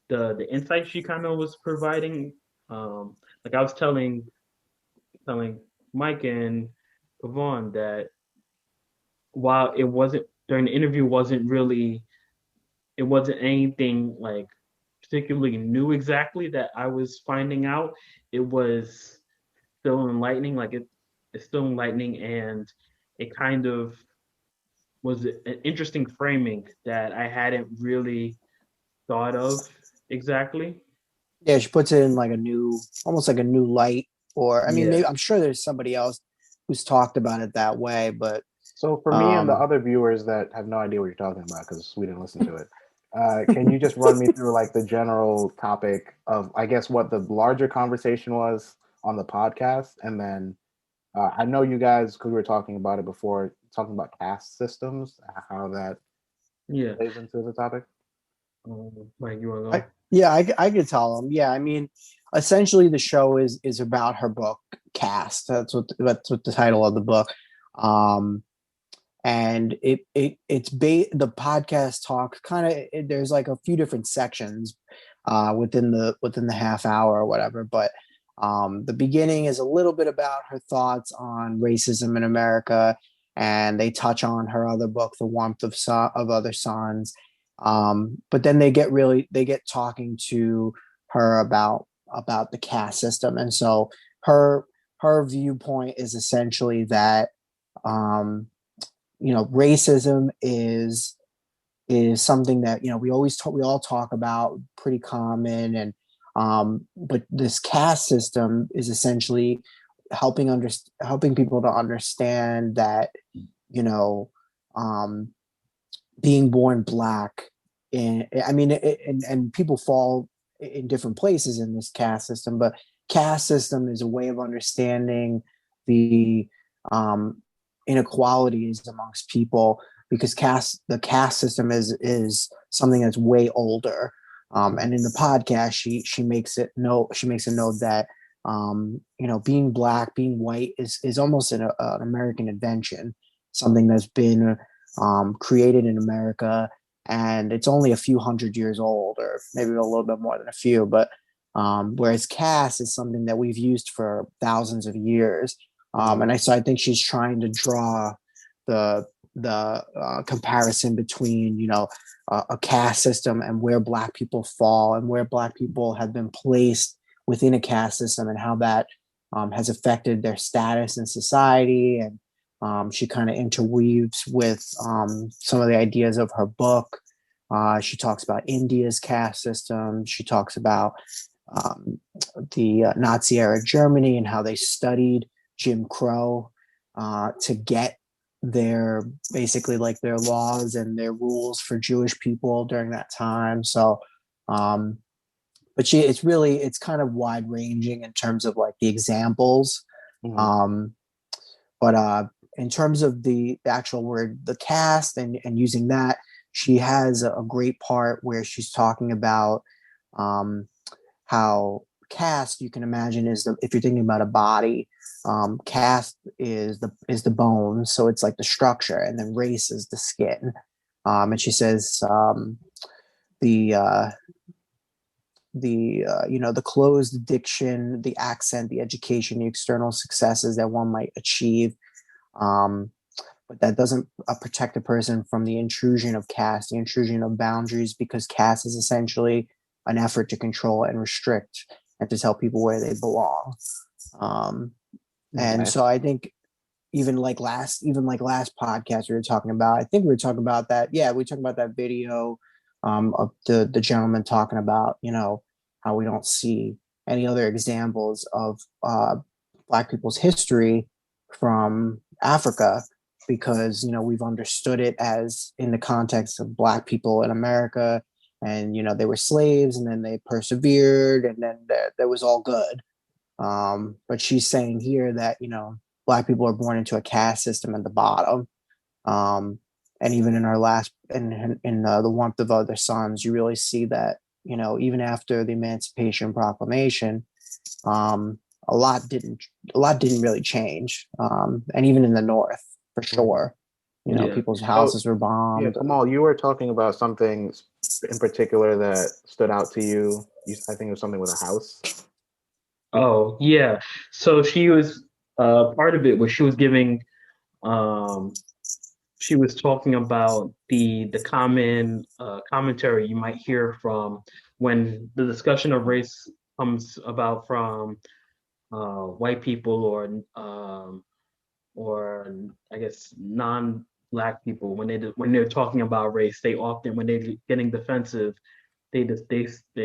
the insight she kind of was providing. Like I was telling Mike and Pavon that while it wasn't during the interview wasn't really it wasn't anything like particularly new exactly that I was finding out. It was still enlightening, it's still enlightening and it kind of was an interesting framing that I hadn't really thought of exactly. yeah. She puts it in like a new, almost like a new light. Or I mean, Yeah. maybe I'm sure there's somebody else who's talked about it that way, but So for me and the um, other viewers that have no idea what you're talking about because we didn't listen to it, can you just run me through like the general topic of I guess what the larger conversation was on the podcast, and then I know you guys because we were talking about it before, talking about caste systems, how that Yeah. plays into the topic. Mike, you want to I, go? yeah, I could tell them. Yeah, I mean, essentially the show is about her book Cast. That's what the title of the book. Um, and the podcast talk kind of, there's like a few different sections within the half hour or whatever, but the beginning is a little bit about her thoughts on racism in America, and they touch on her other book, The Warmth of Other Suns. But then they get talking to her about the caste system, and so her her viewpoint is essentially that um, racism is something that we all talk about, pretty common, and but this caste system is essentially helping people to understand that you know um, being born black, and I mean and people fall in different places in this caste system, but caste system is a way of understanding the um, inequalities amongst people, because the caste system is something that's way older. And in the podcast, she makes a note that being black, being white is almost an American invention, something that's been created in America, and it's only a few hundred years old, or maybe a little bit more than a few. But whereas caste is something that we've used for thousands of years, Mm. so I think she's trying to draw the comparison between a caste system and where Black people fall, and where Black people have been placed within a caste system, and how that has affected their status in society, and She kind of interweaves with some of the ideas of her book. She talks about India's caste system. She talks about um, the Nazi era Germany and how they studied Jim Crow to get their basically like their laws and their rules for Jewish people during that time. So, but it's kind of wide ranging in terms of like the examples. Mhm. Um, but in terms of the actual word, the cast and using that, she has a great part where she's talking about um, how cast you can imagine is the if you're thinking about a body, cast is the bone, so it's like the structure, and then race is the skin. And she says the the closed addiction, the accent, the education, the external successes that one might achieve, um, but that doesn't protect a person from the intrusion of caste, the intrusion of boundaries, because caste is essentially an effort to control and restrict and to tell people where they belong. Um, and Okay. so I think even like last podcast we were talking about, I think we were talking about that. Yeah, we talked about that video of the gentleman talking about, how we don't see any other examples of Black people's history from Africa because, we've understood it as in the context of Black people in America. And, they were slaves and then they persevered and then that was all good. But she's saying here that, Black people are born into a caste system at the bottom. Um, and even in our last, in the warmth of other suns, you really see that, even after the Emancipation Proclamation, um, a lot didn't, a lot didn't really change. And even in the North, for Mhm. sure, Yeah. people's So, houses were yeah, bombed. Kamal, you were talking about something in particular that stood out to you. I think it was something with a house. Oh, yeah. So she was part of it was she was giving um she was talking about the common commentary you might hear from when the discussion of race comes about from white people or I guess non-black people when they're talking about race they often when they're getting defensive they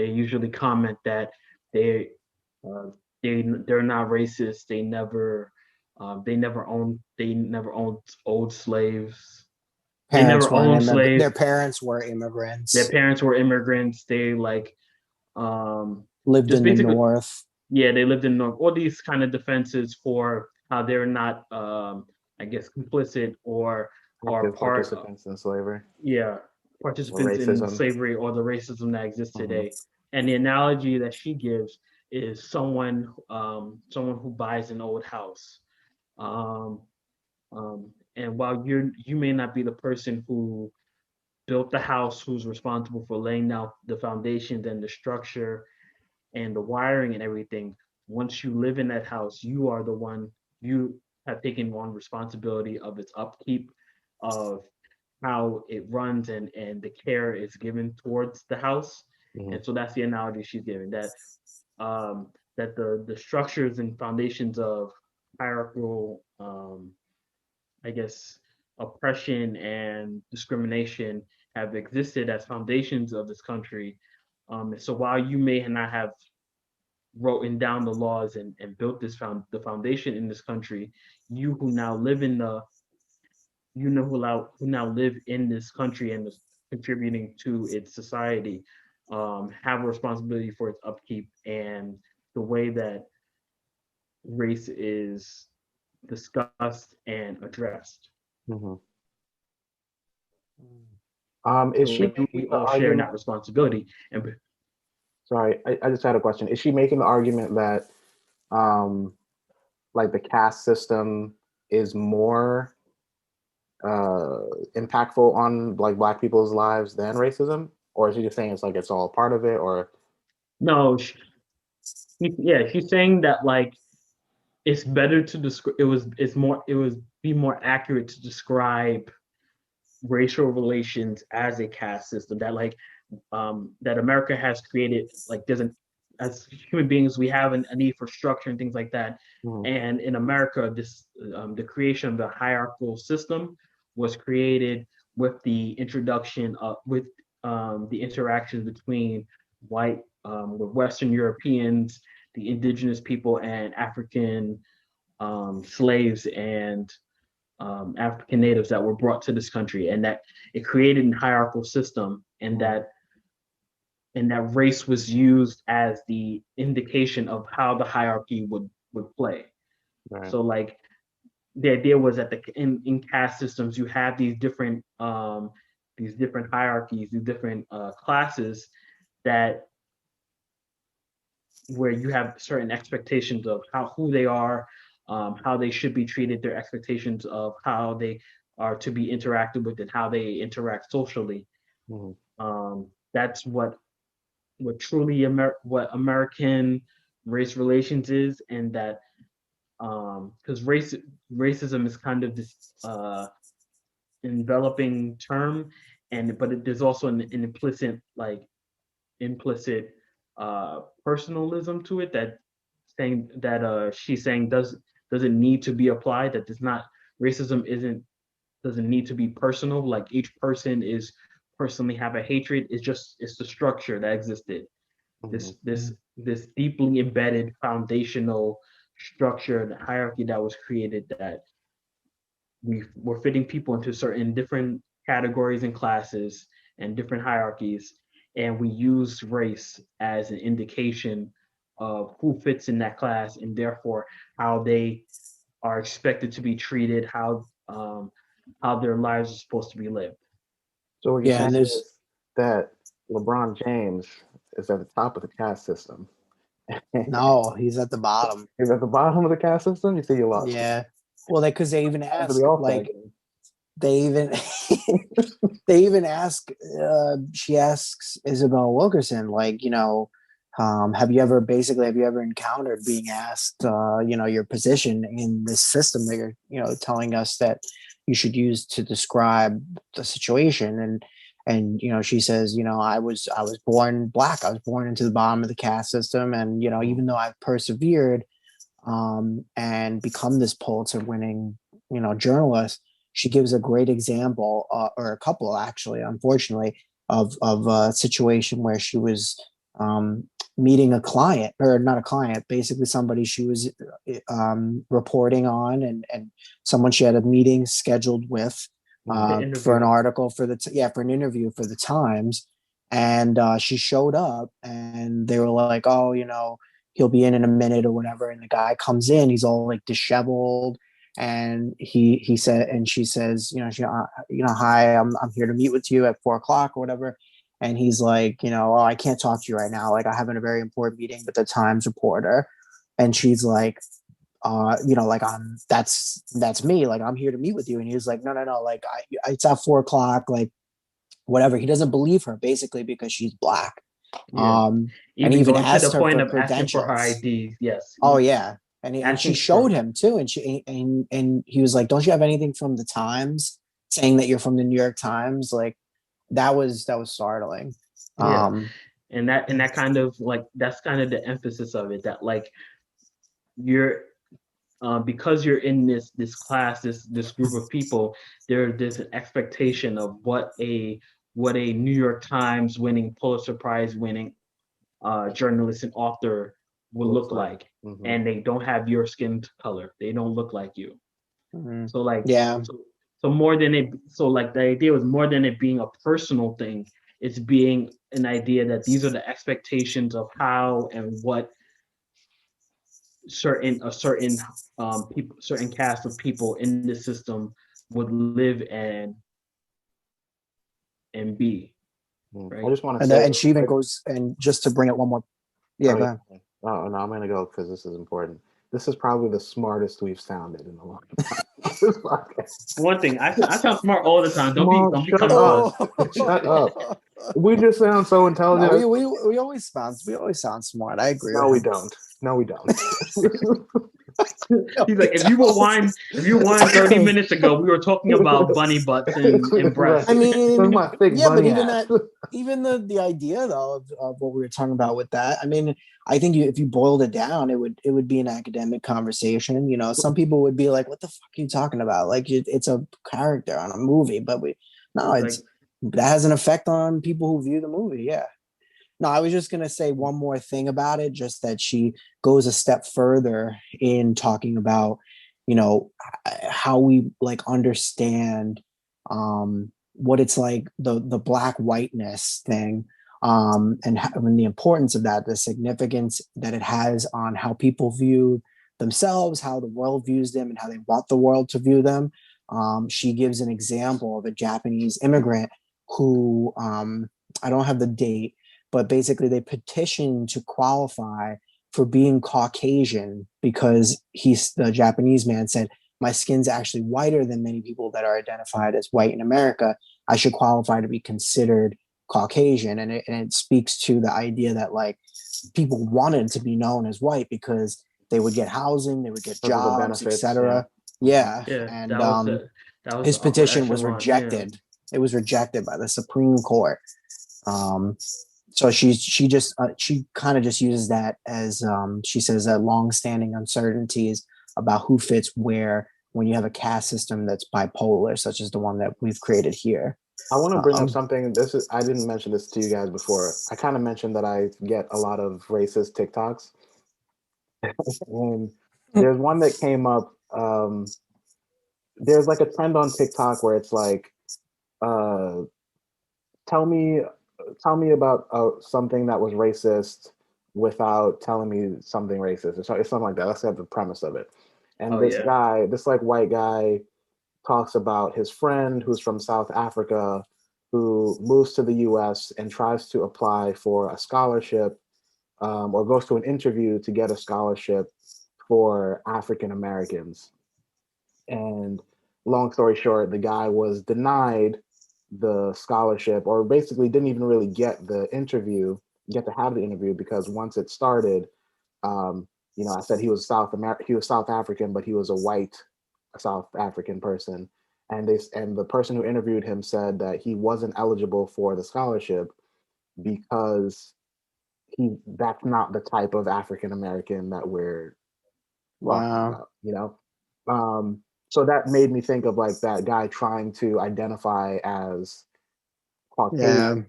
usually comment that they uh, they're not racist. They never owned old slaves. They Parents never weren't owned their slaves. parents were Their immigrants, parents were immigrants. They like um lived just in the basically North. yeah they lived in North. All these kind of defenses for how they're not I guess complicit or Active part participants in slavery yeah, or participants in racism. slavery or the racism that exists Hmm. today. And the analogy that she gives is someone who buys an old house. Um, and while you may not be the person who built the house, who's responsible for laying down the foundations and the structure and the wiring and everything, once you live in that house, you are the one you have taken on responsibility of its upkeep, of how it runs and the care is given towards the house. Hmm. And so that's the analogy she's giving that the structures and foundations of hierarchical I guess oppression and discrimination have existed as foundations of this country. So while you may not have written down the laws and built the foundation in this country, you who now live in the who now live in this country and is contributing to its society have a responsibility for its upkeep and the way that race is discussed and addressed. Hmm. Mm. Is So she like making we the all share in argument? that responsibility. And Sorry, I just had a question. Is she making the argument that um, like the caste system is more uh, impactful on like Black people's lives than racism, or is she just saying it's like it's all part of it? Or no, yeah, she's saying that like it's better to describe. It was be more accurate to describe racial relations as a caste system that like that America has created like there's an as human beings, we have a need for structure and things like that. Mhm. And in America, this the creation of the hierarchical system was created with the introduction of with the interactions between white with Western Europeans, the indigenous people, and African slaves and African natives that were brought to this country, and that it created a hierarchical system, and that race was used as the indication of how the hierarchy would play. Right. So like the idea was that in caste systems you have these different hierarchies, these different classes that where you have certain expectations of who they are, how they should be treated, their expectations of how they are to be interacted with, and how they interact socially. Mhm. That's what truly what American race relations is, and that because racism is kind of this enveloping term, and but there's also an implicit personalism to it, that saying that she's saying doesn't need to be applied, that does not racism isn't doesn't need to be personal, like each person is personally have a hatred, it's the structure that existed, Mhm. this deeply embedded foundational structure and hierarchy that was created, that we were fitting people into certain different categories and classes and different hierarchies, and we use race as an indication of who fits in that class, and therefore how they are expected to be treated, how their lives are supposed to be lived. So what you're Yeah, saying and there's is that LeBron James is at the top of the caste system. no, he's at the bottom. He's at the bottom of the caste system. You see, you lost me. Yeah. Well, because they even Time for the ask, All Star like, game. they even they even ask. She asks Isabel Wilkerson, like, have you ever encountered being asked, your position in this system that you're, telling us that you should use to describe the situation, and she says, I was born black. I was born into the bottom of the caste system, and Mhm. even though I've persevered and become this Pulitzer winning, journalist. She gives a great example, or a couple actually, unfortunately, of a situation where she was meeting a client, or not a client, basically somebody she was reporting on, and someone she had a meeting scheduled with The for an interview. article for an interview for the Times, and she showed up, and they were like, oh, he'll be in a minute or whatever. And the guy comes in, he's all like disheveled. And he said, and she says, hi, I'm here to meet with you at 4 o'clock or whatever. And he's like, oh, I can't talk to you right now. Like, I have a very important meeting with the Times reporter. And she's like, like, that's me. Like, I'm here to meet with you. And he was like, no. Like, it's at 4 o'clock. Like, whatever. He doesn't believe her basically because she's black. Yeah. Um, and Even even going to the asked her point for of asking for her credentials. IDs. Yes. Oh yeah, and she Asking showed for him too, and he was like, "Don't you have anything from the Times saying that you're from the New York Times?" Like that was startling. yeah. Um, And that kind of like that's kind of the emphasis of it, that like you're because you're in this class, this group of people, there's an expectation of what a New York Times winning, Pulitzer Prize winning journalist and author will Looks look like. like, Mhm. and they don't have your skin color. They don't look like you. So like yeah, so more than it so like the idea was more than it being a personal thing, it's being an idea that these are the expectations of how and what certain people, certain cast of people in the system would live and be, I right? just want to say and real she even quick. goes, and just to bring it one more. Yeah, Oh go yeah. ahead. Oh no, I'm gonna go because this is important. This is probably the smartest we've sounded in a long time. This podcast. One thing, I sound smart all the time. Don't be Smart. don't be Shut coming for up. us. Shut up. We just sound so No, intelligent. we always sound smart. I agree No, with we him. don't. No, we don't. He's like, if you wind 30 minutes ago, we were talking about bunny butts and Right. I breasts. Where's mean, my thick yeah, but bunny ass? even the idea though of what we were talking about with that, I mean, I think if you boiled it down, it would be an academic conversation. You know, some people would be like, "What the fuck are you talking about?" Like it's a character on a movie, but no, Like, it's that has an effect on people who view the movie. Yeah. No, I was just gonna say one more thing about it, just that she goes a step further in talking about, how we like understand what it's like the black whiteness thing, and the importance of that, the significance that it has on how people view themselves, how the world views them, and how they want the world to view them. She gives an example of a Japanese immigrant who I don't have the date, but basically they petitioned to qualify for being Caucasian because the Japanese man said, my skin's actually whiter than many people that are identified as white in America. I should qualify to be considered Caucasian. And it speaks to the idea that like people wanted to be known as white because they would get housing, they would get Because of the jobs, benefits, yeah. etc. Yeah. yeah, And that was the his upper petition was echelon. Yeah. rejected. It was rejected by the Supreme Court. Um, so she kind of just uses that as she says that long-standing uncertainties about who fits where when you have a caste system that's bipolar, such as the one that we've created here. I want to bring up Um, something. I didn't mention this to you guys before. I kind of mentioned that I get a lot of racist TikToks, and there's one that came up. There's like a trend on TikTok where it's like, uh, tell me, tell me about something that was racist without telling me something racist. It's something like that. That's the premise of it. And Oh this yeah. guy, this like white guy, talks about his friend who's from South Africa who moves to the US and tries to apply for a scholarship, or goes to an interview to get a scholarship for African Americans. And long story short, the guy was denied the scholarship, or basically didn't even really get to have the interview, because once it started, I said he was South African, but he was a white South African person. And the person who interviewed him said that he wasn't eligible for the scholarship because that's not the type of African American that we're talking wow. about. So that made me think of like that guy trying to identify as Caucasian Yeah.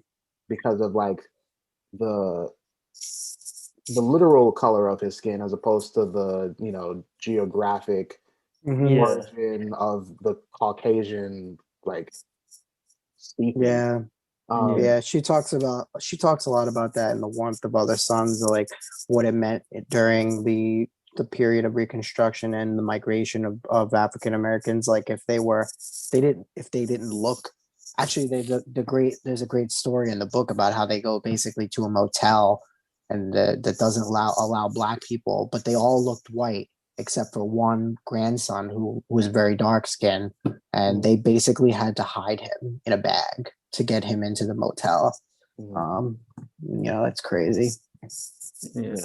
because of like the the literal color of his skin as opposed to the geographic Hmm. Yeah. origin of the Caucasian like species. Yeah. Yeah. Um, Yeah, she talks a lot about that in the warmth of other suns, like what it meant during the period of Reconstruction and the migration of African Americans. Like if they didn't look, actually there's a great story in the book about how they go basically to a motel and that doesn't allow black people, but they all looked white except for one grandson who was very dark skinned, and mhm, they basically had to hide him in a bag to get him into the motel. mhm, Um, it's crazy. Yeah.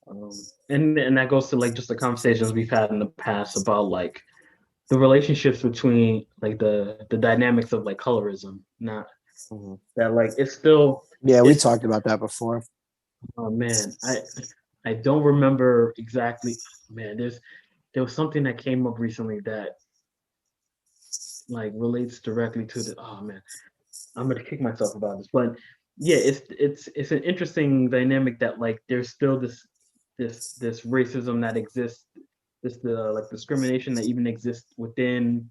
yeah, And that goes to like just the conversations we've had in the past about like the relationships between like the dynamics of like colorism. Not mhm. that like it's still Yeah, we it's talked about that before. oh man, I don't remember exactly. Man, there was something that came up recently that like relates directly to the oh man, I'm gonna kick myself about this. But yeah, it's an interesting dynamic that like there's still this racism that exists, this the like discrimination that even exists within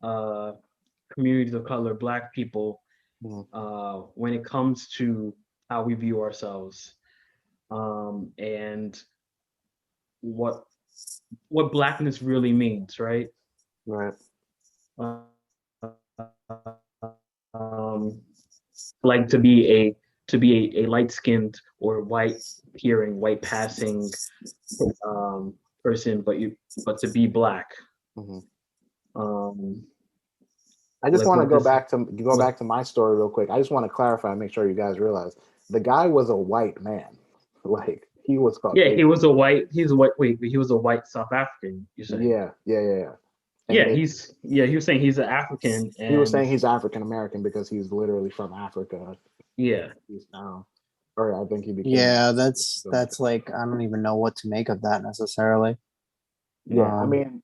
uh communities of color, black people, Mhm. when it comes to how we view ourselves, and what blackness really means, right? Right. Uh, um, like to be a light skinned or white hearing, white passing person, but to be black. Mhm. Um, I just like want to what this go what back to my story real quick. I just want to clarify and make sure you guys realize the guy was a white man. Like he was Yeah, he Caucasian. was a white. He's a white. Wait, he was a white South African. You're saying? Yeah. And Yeah, they he was saying he's an African, he was and saying he's African American because he's literally from Africa. yeah, He's now, or I think he became. Yeah, that's like I don't even know what to make of that necessarily. Yeah, I Um, mean,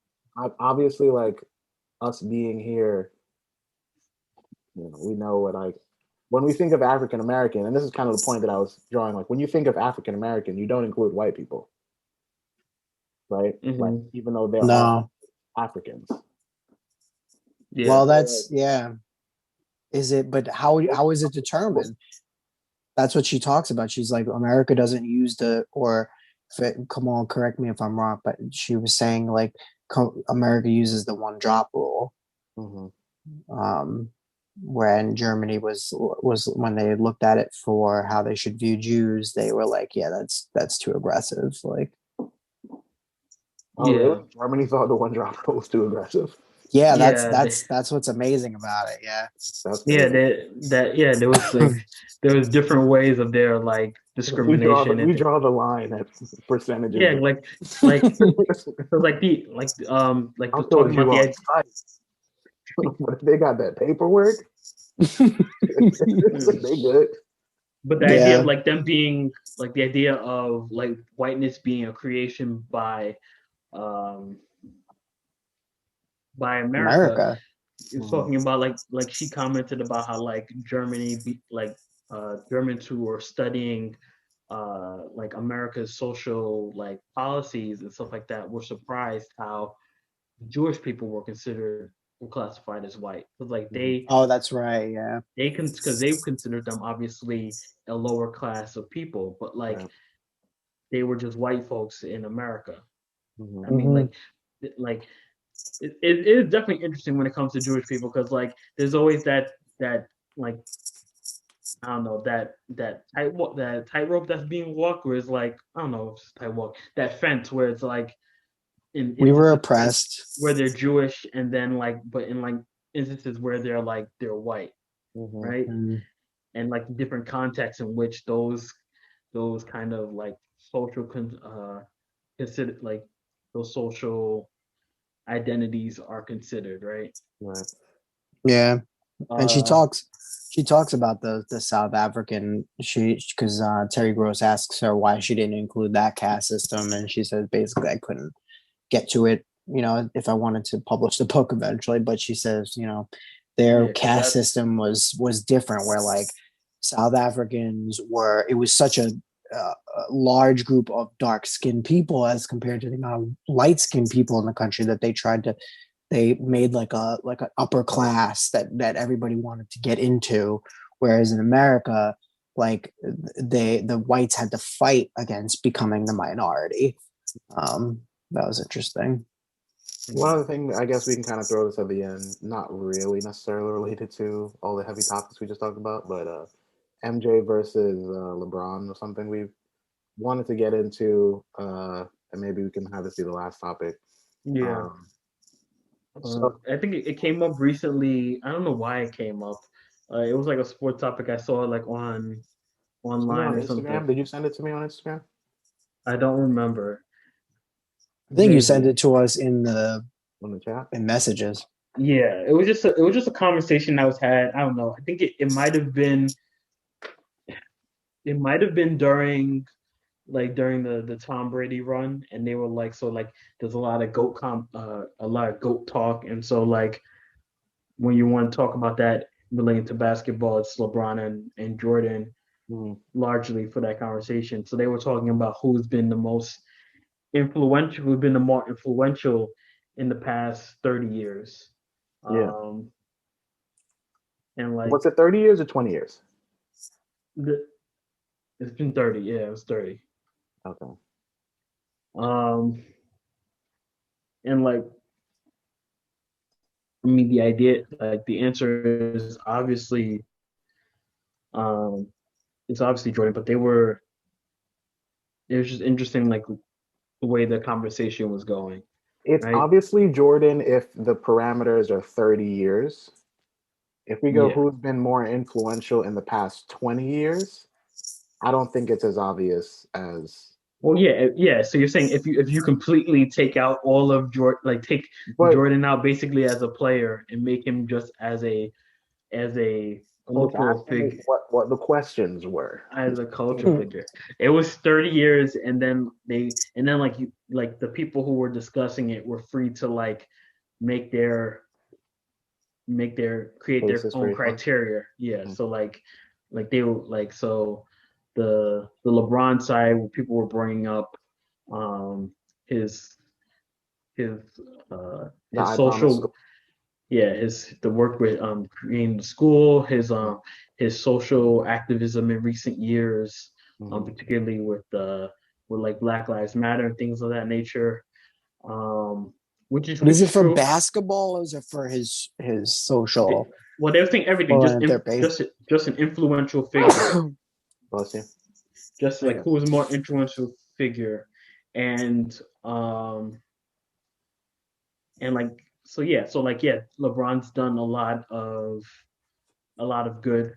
obviously, like us being here, we know what like when we think of African American, and this is kind of the point that I was drawing. Like when you think of African American, you don't include white people, right? Like hmm even though there are no. Africans. yeah, Well, So, like, that's yeah. Is it? But how is it determined? That's what she talks about. She's like, America doesn't use the or if it, come on, correct me if I'm wrong, but she was saying like America uses the one drop rule. mhm. Um, when Germany was when they looked at it for how they should view Jews, they were like, yeah, that's too aggressive. Like, Oh, really? yeah, Germany thought the one drop rule was too aggressive. yeah, that's yeah. that's that's what's amazing about it. Yeah. That's Yeah, crazy. yeah, there was like there was different ways of their like discrimination We and draw the line at percentages. yeah, like so like I'll kill a talking about Jew on the sight, but if they got that paperwork, mm, they good. but the idea of Yeah, like them being like the idea of like whiteness being a creation um by America America. is Mhm. talking about like she commented about how like Germans who were studying like America's social like policies and stuff like that were surprised how Jewish people were classified as white because like Mhm. Oh, that's right. Yeah. because they considered them obviously a lower class of people, but like Right. they were just white folks in America. I Mhm. mean, Hmm. like it is definitely interesting when it comes to Jewish people because like there's always that like I don't know that tightrope that's being walked where it's like I don't know if it's tightrope that fence where it's like in We were instances where oppressed. they're Jewish and then like but in like instances where they're white, Mhm. right? Mm. And like different contexts in which those kind of like social consider like those social identities are considered, right? Right. Yeah. And Uh, she talks about the South African she because Terry Gross asks her why she didn't include that caste system, and she says basically I couldn't get to it, if I wanted to publish the book eventually. But she says, their yeah, because caste that's system was different, where like South Africans were it was such a large group of dark skinned people as compared to the amount of light skinned people in the country that they made like an upper class that everybody wanted to get into, whereas in America like the whites had to fight against becoming the minority. That was interesting. One other thing, I guess we can kind of throw this at the end, not really necessarily related to all the heavy topics we just talked about, but MJ versus LeBron was something we wanted to get into, and maybe we can have this be the last topic. yeah. Um, so I think it came up recently. I don't know why it came up. It was like a sport topic I saw like something online on or something. Instagram. Did you send it to me on Instagram? I don't remember. I think you sent Maybe. it to us in the On the chat? in messages. Yeah, it was just a conversation that was had. I don't know. I think it might have been during the Tom Brady run, and they were like so like there's a lot of goat talk, and so like when you want to talk about that relating to basketball, it's LeBron and Jordan Mm, largely for that conversation. So they were talking about who's been the more influential in the past 30 years. yeah. Um, and Was like it 30 years or 20 years? the, it's been 30, yeah, it was 30. Okay. Um, and like I mean the idea like the answer is um it's obviously Jordan, but it was just interesting like the way the conversation was going, It's right? obviously Jordan if the parameters are 30 years. If we go Yeah. who's been more influential in the past 20 years, I don't think it's as obvious as Well, yeah. So you're saying if you completely take out all of Jordan, like take But Jordan out basically as a player and make him just as a I'm just cultural asking figure, what the questions were. as a culture figure. It was 30 years, and then like like the people who were discussing it were free to like make their create their Cases for own each one. criteria. Yeah. Mhm. So like they were like so the LeBron side where people were bringing up his his The his I Promise social School. his the work with creating the school, Mhm. his social activism in recent years, Mhm. particularly with like Black Lives Matter and things of that nature. Um But is which it is for true. basketball or is it for his social Well, they were saying everything, philanthropy? just an influential figure, Bless you. just Thank like you. who was a more influential figure, and um and like so like yeah, LeBron's done a lot of good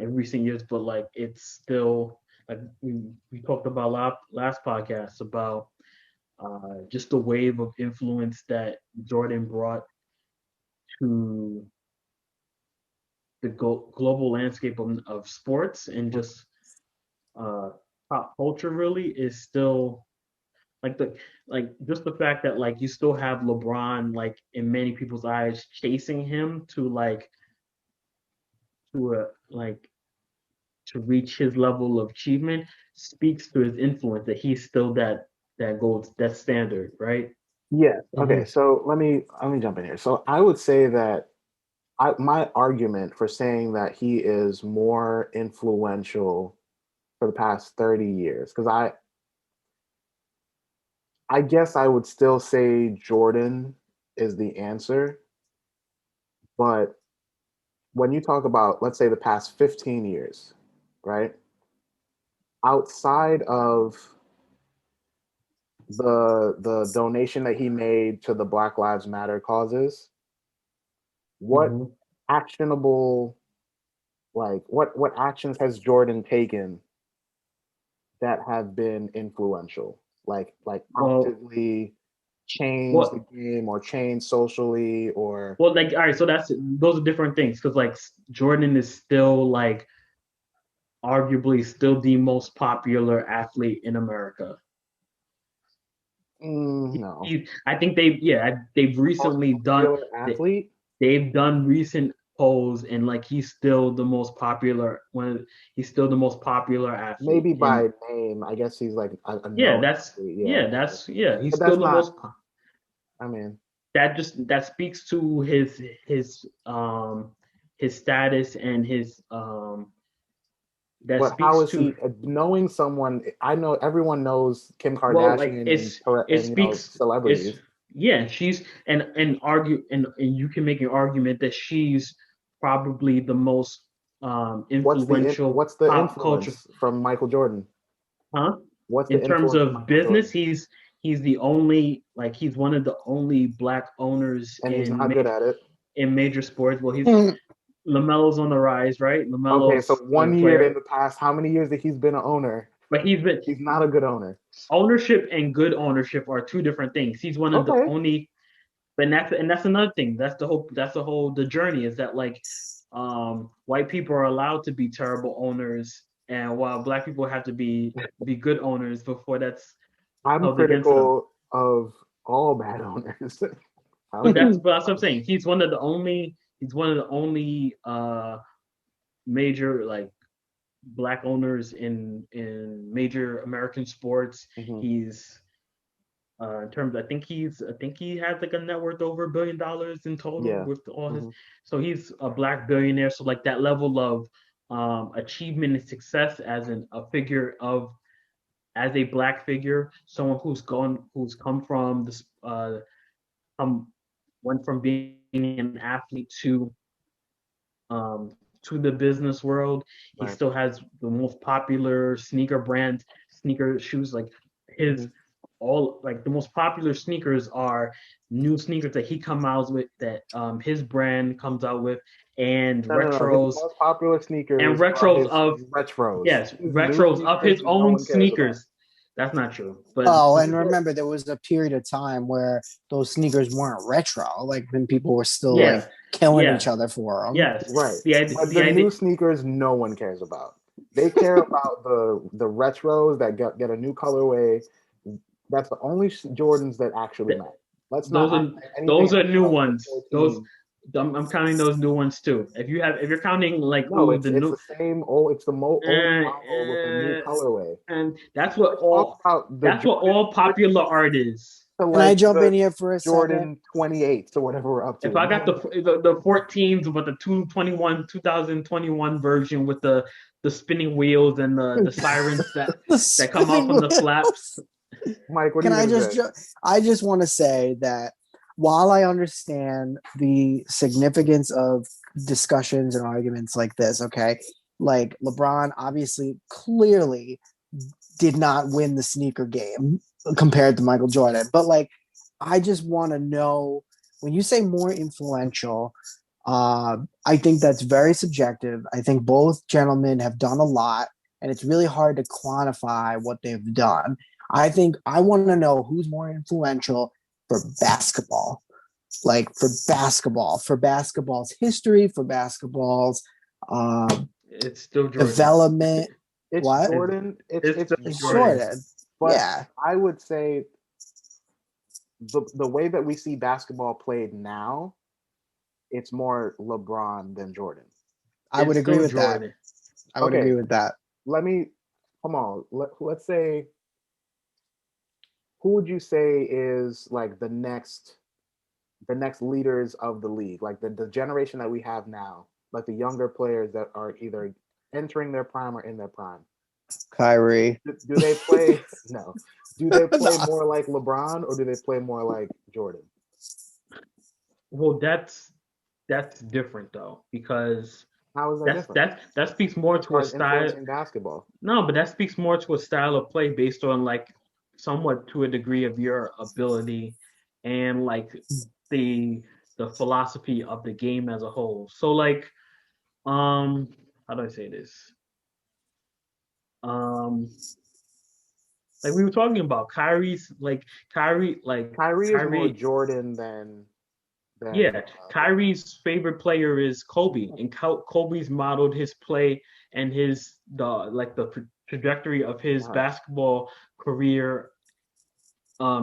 in recent years, but like it's still like we talked about last podcast about just the wave of influence that Jordan brought to the global landscape of sports and Mhm. just uh, pop culture really is still like just the fact that like you still have LeBron like in many people's eyes chasing him to a like to reach his level of achievement speaks to his influence that he's still that gold that standard, right? Yes. Okay. Mhm. So let me jump in here. So I would say that my argument for saying that he is more influential for the past 30 years, because I guess I would still say Jordan is the answer, but when you talk about, let's say, the past 15 years, right? Outside of the donation that he made to the Black Lives Matter causes, what Mm-hmm. actionable, like what actions has Jordan taken that have been influential? Like Well, actively change the what game or change socially or well like all right, so that's those are different things because like Jordan is still like arguably still the most popular athlete in America. no. I think they've Most recently done popular athlete? they've done recent polls and like he's still the most popular one. He's still the most popular athlete, Maybe and by name. I guess he's like a known athlete. Yeah. Okay. he's But still that's the not, most I mean, that speaks to his status and his that but how speaks is to he knowing someone? I know everyone knows Kim well like Kardashian it and speaks it's celebrities. yeah she's and argue and you can make an argument that she's probably the most influential What's the pop culture, influence from Michael Jordan? huh? What's the In terms influence from of Michael business, Jordan? he's the only like he's one of the only black owners And he's not good at it. in major sports. Well, he's Mhm. Lamelo's on the rise, right? Okay, so Lamelo's a 1 year in player, the past, how many years that he's been an owner? but he's been He's not a good owner. ownership and good ownership are two different things. He's one of the Okay. only, but that's another thing. That's the whole the journey is that like white people are allowed to be terrible owners, and while black people have to be good owners before that's I'm held against them. critical of all bad owners. I'm But that's what I'm saying. He's one of the only major like black owners in major American sports. mhm. He's in terms I think he has like a net worth over $1 billion in total Yeah. with all his Mhm. so he's a black billionaire. So like that level of achievement and success as a figure of as a black figure, someone who's come from this come went from being an athlete to the business world. He Right. still has the most popular sneaker brands, sneaker shoes. Like his Mhm. all like the most popular sneakers are new sneakers that he comes out with that his brand comes out with, and No. His retros most popular and sneakers are retros his of retros. yes, His new retros of sneakers, his no own one cares about. sneakers. That's not true. But Oh, and remember, there was a period of time where those sneakers weren't retro. Like when people were still like yeah, killing yeah, each other for them. yes. Right. But The the idea new sneakers, no one cares about. They care about the retros that get a new colorway. That's the only Jordans that actually that matter. Let's not those act are like anything those are new outside of the ones. Those 14. I'm counting those new ones too. If you're counting like No, ooh it's the it's new the same old. It's the old model with a new uh, colorway. and We're talking about the that's what Jordan all 3 popular art is. to Can I like jump in the here for a second? Jordan 28 or whatever we're up If to. I No got one cares. the 14s with the 2021 version with the spinning wheels and the sirens The that come out spinning from the flaps. wheels. Mike, what are Can you I gonna just? say? I just want to say that while I understand the significance of discussions and arguments like this, okay, like LeBron obviously clearly did not win the sneaker game compared to Michael Jordan, but like I just want to know when you say more influential. I think that's very subjective. I think both gentlemen have done a lot, and it's really hard to quantify what they've done. I think I want to know who's more influential for basketball, like for basketball's history, for basketball's uh, It's still Jordan. development. It's What? Jordan. It's It's still It's Jordan. Jordan. Jordan. But Yeah, I would say the way that we see basketball played now, it's more LeBron than Jordan. I would It's agree still with that. Jordan. I would agree Okay, with that. let me come on. Let's say who would you say is like the next leaders of the league, like the generation that we have now, like the younger players that are either entering their prime or in their prime. Kyrie. Do they play no? Do they No. play more like LeBron or do they play more like Jordan? Well, that's different though because How is that different that speaks more as to far a as style. influencing basketball? No, but that speaks more to a style of play based on like somewhat to a degree of your ability and like the the philosophy of the game as a whole. So like how do I say this? Um like we were talking about Kyrie is more Kyrie Jordan than yeah, Kyrie's favorite player is Kobe, and Kobe's modeled his play and his the trajectory of his uh, basketball career.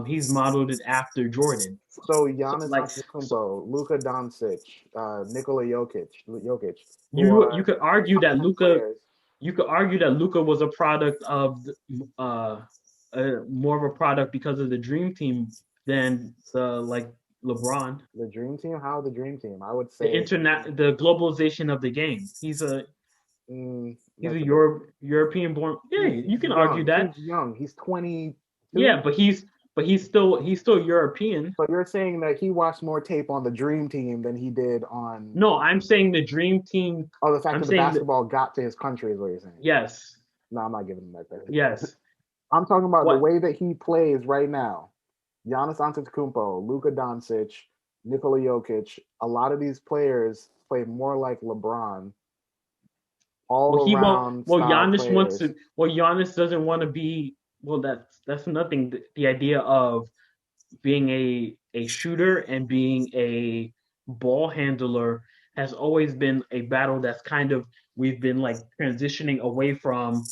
He's modeled it after Jordan. so So Giannis like so Antetokounmpo, Luka Doncic, Nikola Jokic, who you are could argue top that 10 Luca players. you could argue that Luca was a product of more of a product because of the Dream Team than the like LeBron. The dream team? How the dream team? I would The say the globalization of the game. He's a that's a bit. European born. Yeah, you He's can argue young. that. He's young. He's 22. Yeah, but he's still European. So you're saying that he watched more tape on the dream team than he did on. No, I'm saying the Dream Team. Oh, the fact I'm that the saying that basketball got to his country is what you're saying. yes, No, I'm not giving him that credit. yes. I'm talking about the What? way that he plays right now. Giannis Antetokounmpo, Luka Doncic, Nikola Jokic. A lot of these players play more like LeBron, all Well, he won't. around style players. Well, Giannis doesn't want to be. Well, that's nothing. The idea of being a shooter and being a ball handler has always been a battle that's kind of we've been like transitioning away from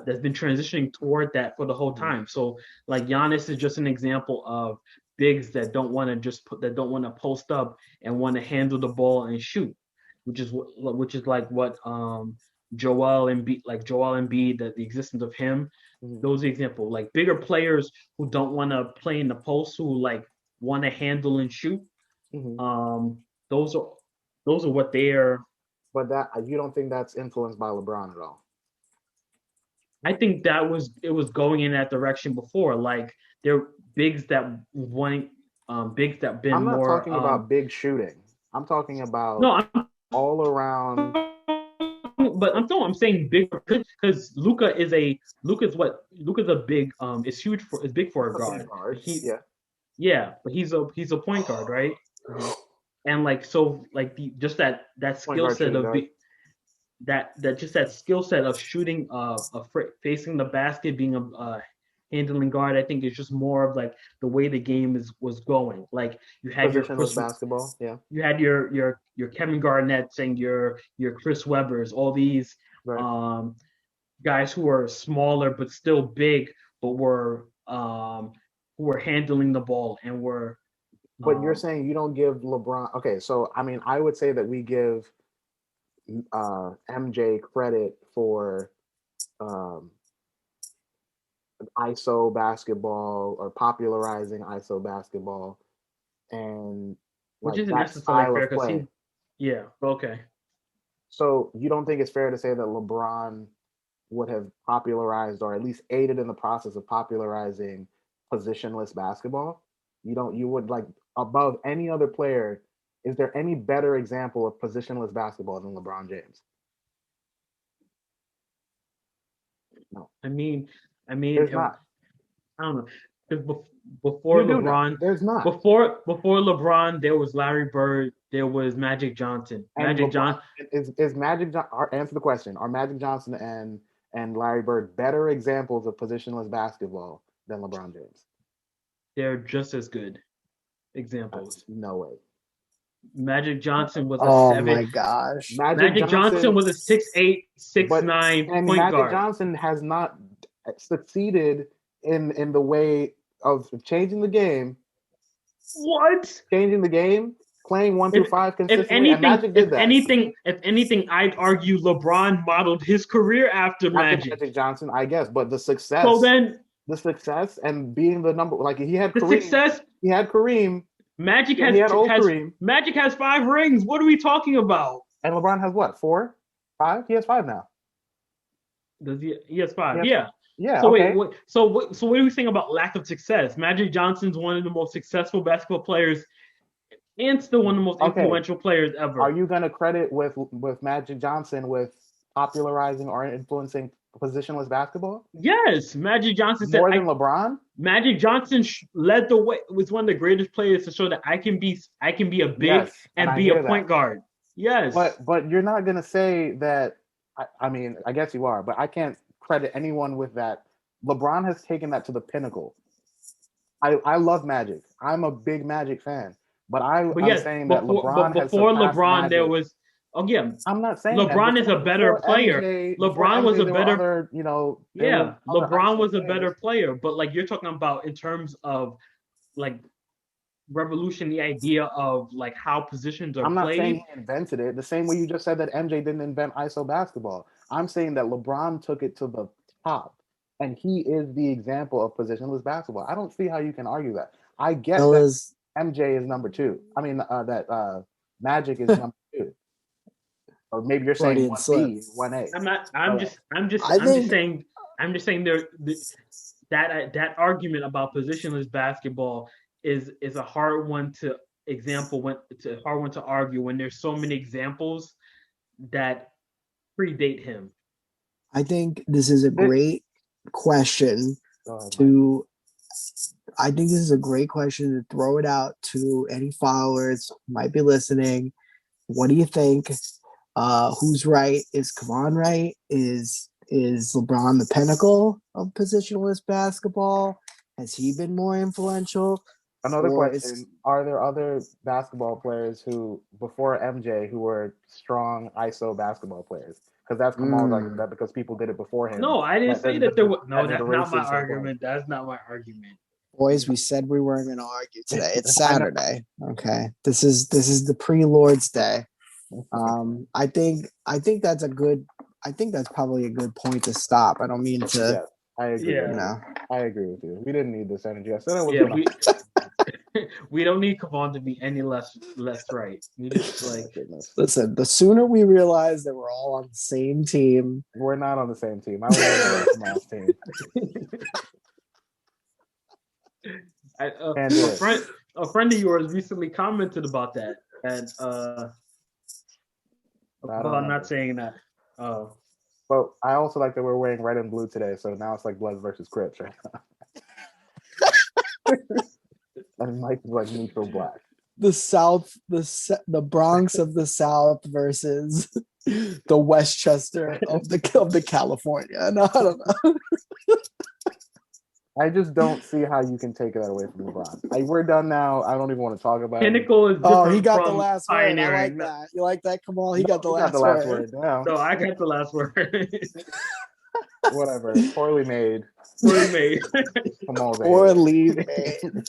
that's been transitioning toward that for the whole Mhm. time. So like Giannis is just an example of bigs that don't want to that don't want to post up and want to handle the ball and shoot, which is like what Joel Embiid that the existence of him. Mhm. Those are examples like bigger players who don't want to play in the post who like want to handle and shoot. Mhm. Um, those are those are what they're But that you don't think that's influenced by LeBron at all? I think that was it was going in that direction before. Like there bigs that want bigs that been I'm not more talking about big shooting. I'm talking about no I'm all around. but I'm saying big because Luca's a big is huge is big for a A big guard. guard. He Yeah. yeah, but he's a point guard, right? Mhm. and like so like the just that Point skill guard set shooting of guard. that just that skill set of shooting facing the basket, being a handling guard. I think is just more of like the way the game is was going. Like Positionless basketball. Yeah. You had your Kevin Garnett's and your Chris Webbers, all these Right. um, guys who are smaller but still big, but who were handling the ball and were But you're um, saying you don't give LeBron. Okay, so I mean, I would say that we give MJ credit for um, ISO basketball or popularizing ISO basketball and which like isn't that necessarily style fair of because play. yeah, okay. So you don't think it's fair to say that LeBron would have popularized or at least aided in the process of popularizing positionless basketball? You would like above any other player, is there any better example of positionless basketball than LeBron James? No. I mean, I mean, There's not. I don't know because before You do know. LeBron, There's not. before LeBron, there was Larry Bird, there was Magic Johnson. And Magic LeBron John, is Magic answer the question. Are Magic Johnson and Larry Bird better examples of positionless basketball than LeBron James? they're just as good examples. No way. Magic Johnson was a Oh seven. my gosh. Magic Magic Johnson Johnson, was a 6'8", six but nine and point Magic guard. Johnson has not succeeded in the way of changing the game, What? playing one through If five consistently, and Magic did that. if anything, I'd argue LeBron modeled his career after After Magic. Magic Johnson, I guess, but So then the success and being the number, like the success He had Kareem, Magic and he had old has Kareem, Magic has 5 rings. What are we talking about? and LeBron has what, 4, 5? He has 5 now. Does he has five? Yes. Yeah. Yeah. So Okay. wait, so what do we think about lack of success? Magic Johnson's one of the most successful basketball players and still one of the most Okay. influential players ever. Are you going to credit with Magic Johnson with popularizing or influencing positionless basketball Yes, Magic Johnson said more than LeBron? Magic Johnson led the way. Was one of the greatest players to show that I can be a big Yes, and I be a hear point that. guard. Yes, But you're not going to say that. I mean, I guess you are, but I can't credit anyone with that. LeBron has taken that to the pinnacle. I love Magic. I'm a big Magic fan, but but I'm yes, saying that but LeBron has before surpassed LeBron, there Magic. was again. I'm not saying that LeBron is a better player. Before LeBron was MJ a there were better other there were yeah. other LeBron ISO was a better players. player, but like you're talking about in terms of like revolution, the idea of like how positions are I'm not saying played. he invented it the same way you just said that MJ didn't invent ISO basketball. I'm saying that LeBron took it to the top, and he is the example of positionless basketball. I don't see how you can argue that. I get that Fellas, MJ is number 2. I mean that Magic is number 2, or maybe you're saying Freudian slip. 1B, 1A. I'm not. But I think I'm just saying that argument about positionless basketball is a hard one to hard one to argue when there's so many examples that predate him. I think this is a great question Mike. to I think this is a great question to throw it out to any followers who might be listening. What do you think? Who's right? Is Kavan right? Is LeBron the pinnacle of positionless basketball? Has he been more influential? Another Or question: are there other basketball players who, before MJ, who were strong ISO basketball players? Because that's Kamal's argument that because people did it before him. No, I didn't say that there was. No, that that's not my erases some play. argument. That's not my argument. boys, we said we weren't going to argue today. It's Saturday. Okay, this is the pre-Lord's Day. I think that's a good. I think that's probably a good point to stop. I don't mean to. Yeah, I agree. Yeah. You know, I agree with you. We didn't need this energy. I said it was. Yeah, we don't need Kavan to be any less right. We just like listen. The sooner we realize that we're all on the same team, we're not on the same team. I was on last team. A friend of yours recently commented about that, and I'm not saying that. But I also like that we're wearing red and blue today, so now it's like Bloods versus Crips right now. And Mike is like neutral black. the South, the Bronx of the South versus the Westchester of the California. No, I don't know. I just don't see how you can take that away from LeBron. We're done now. I don't even want to talk about it. Pinnacle is Oh, he different got the from last word. I like pioneering. that. You like that? Come on, he No, got the he got the last last word. word now. No, I got the last word. Whatever. Poorly made. Poorly made. Come over Or here. leave, man.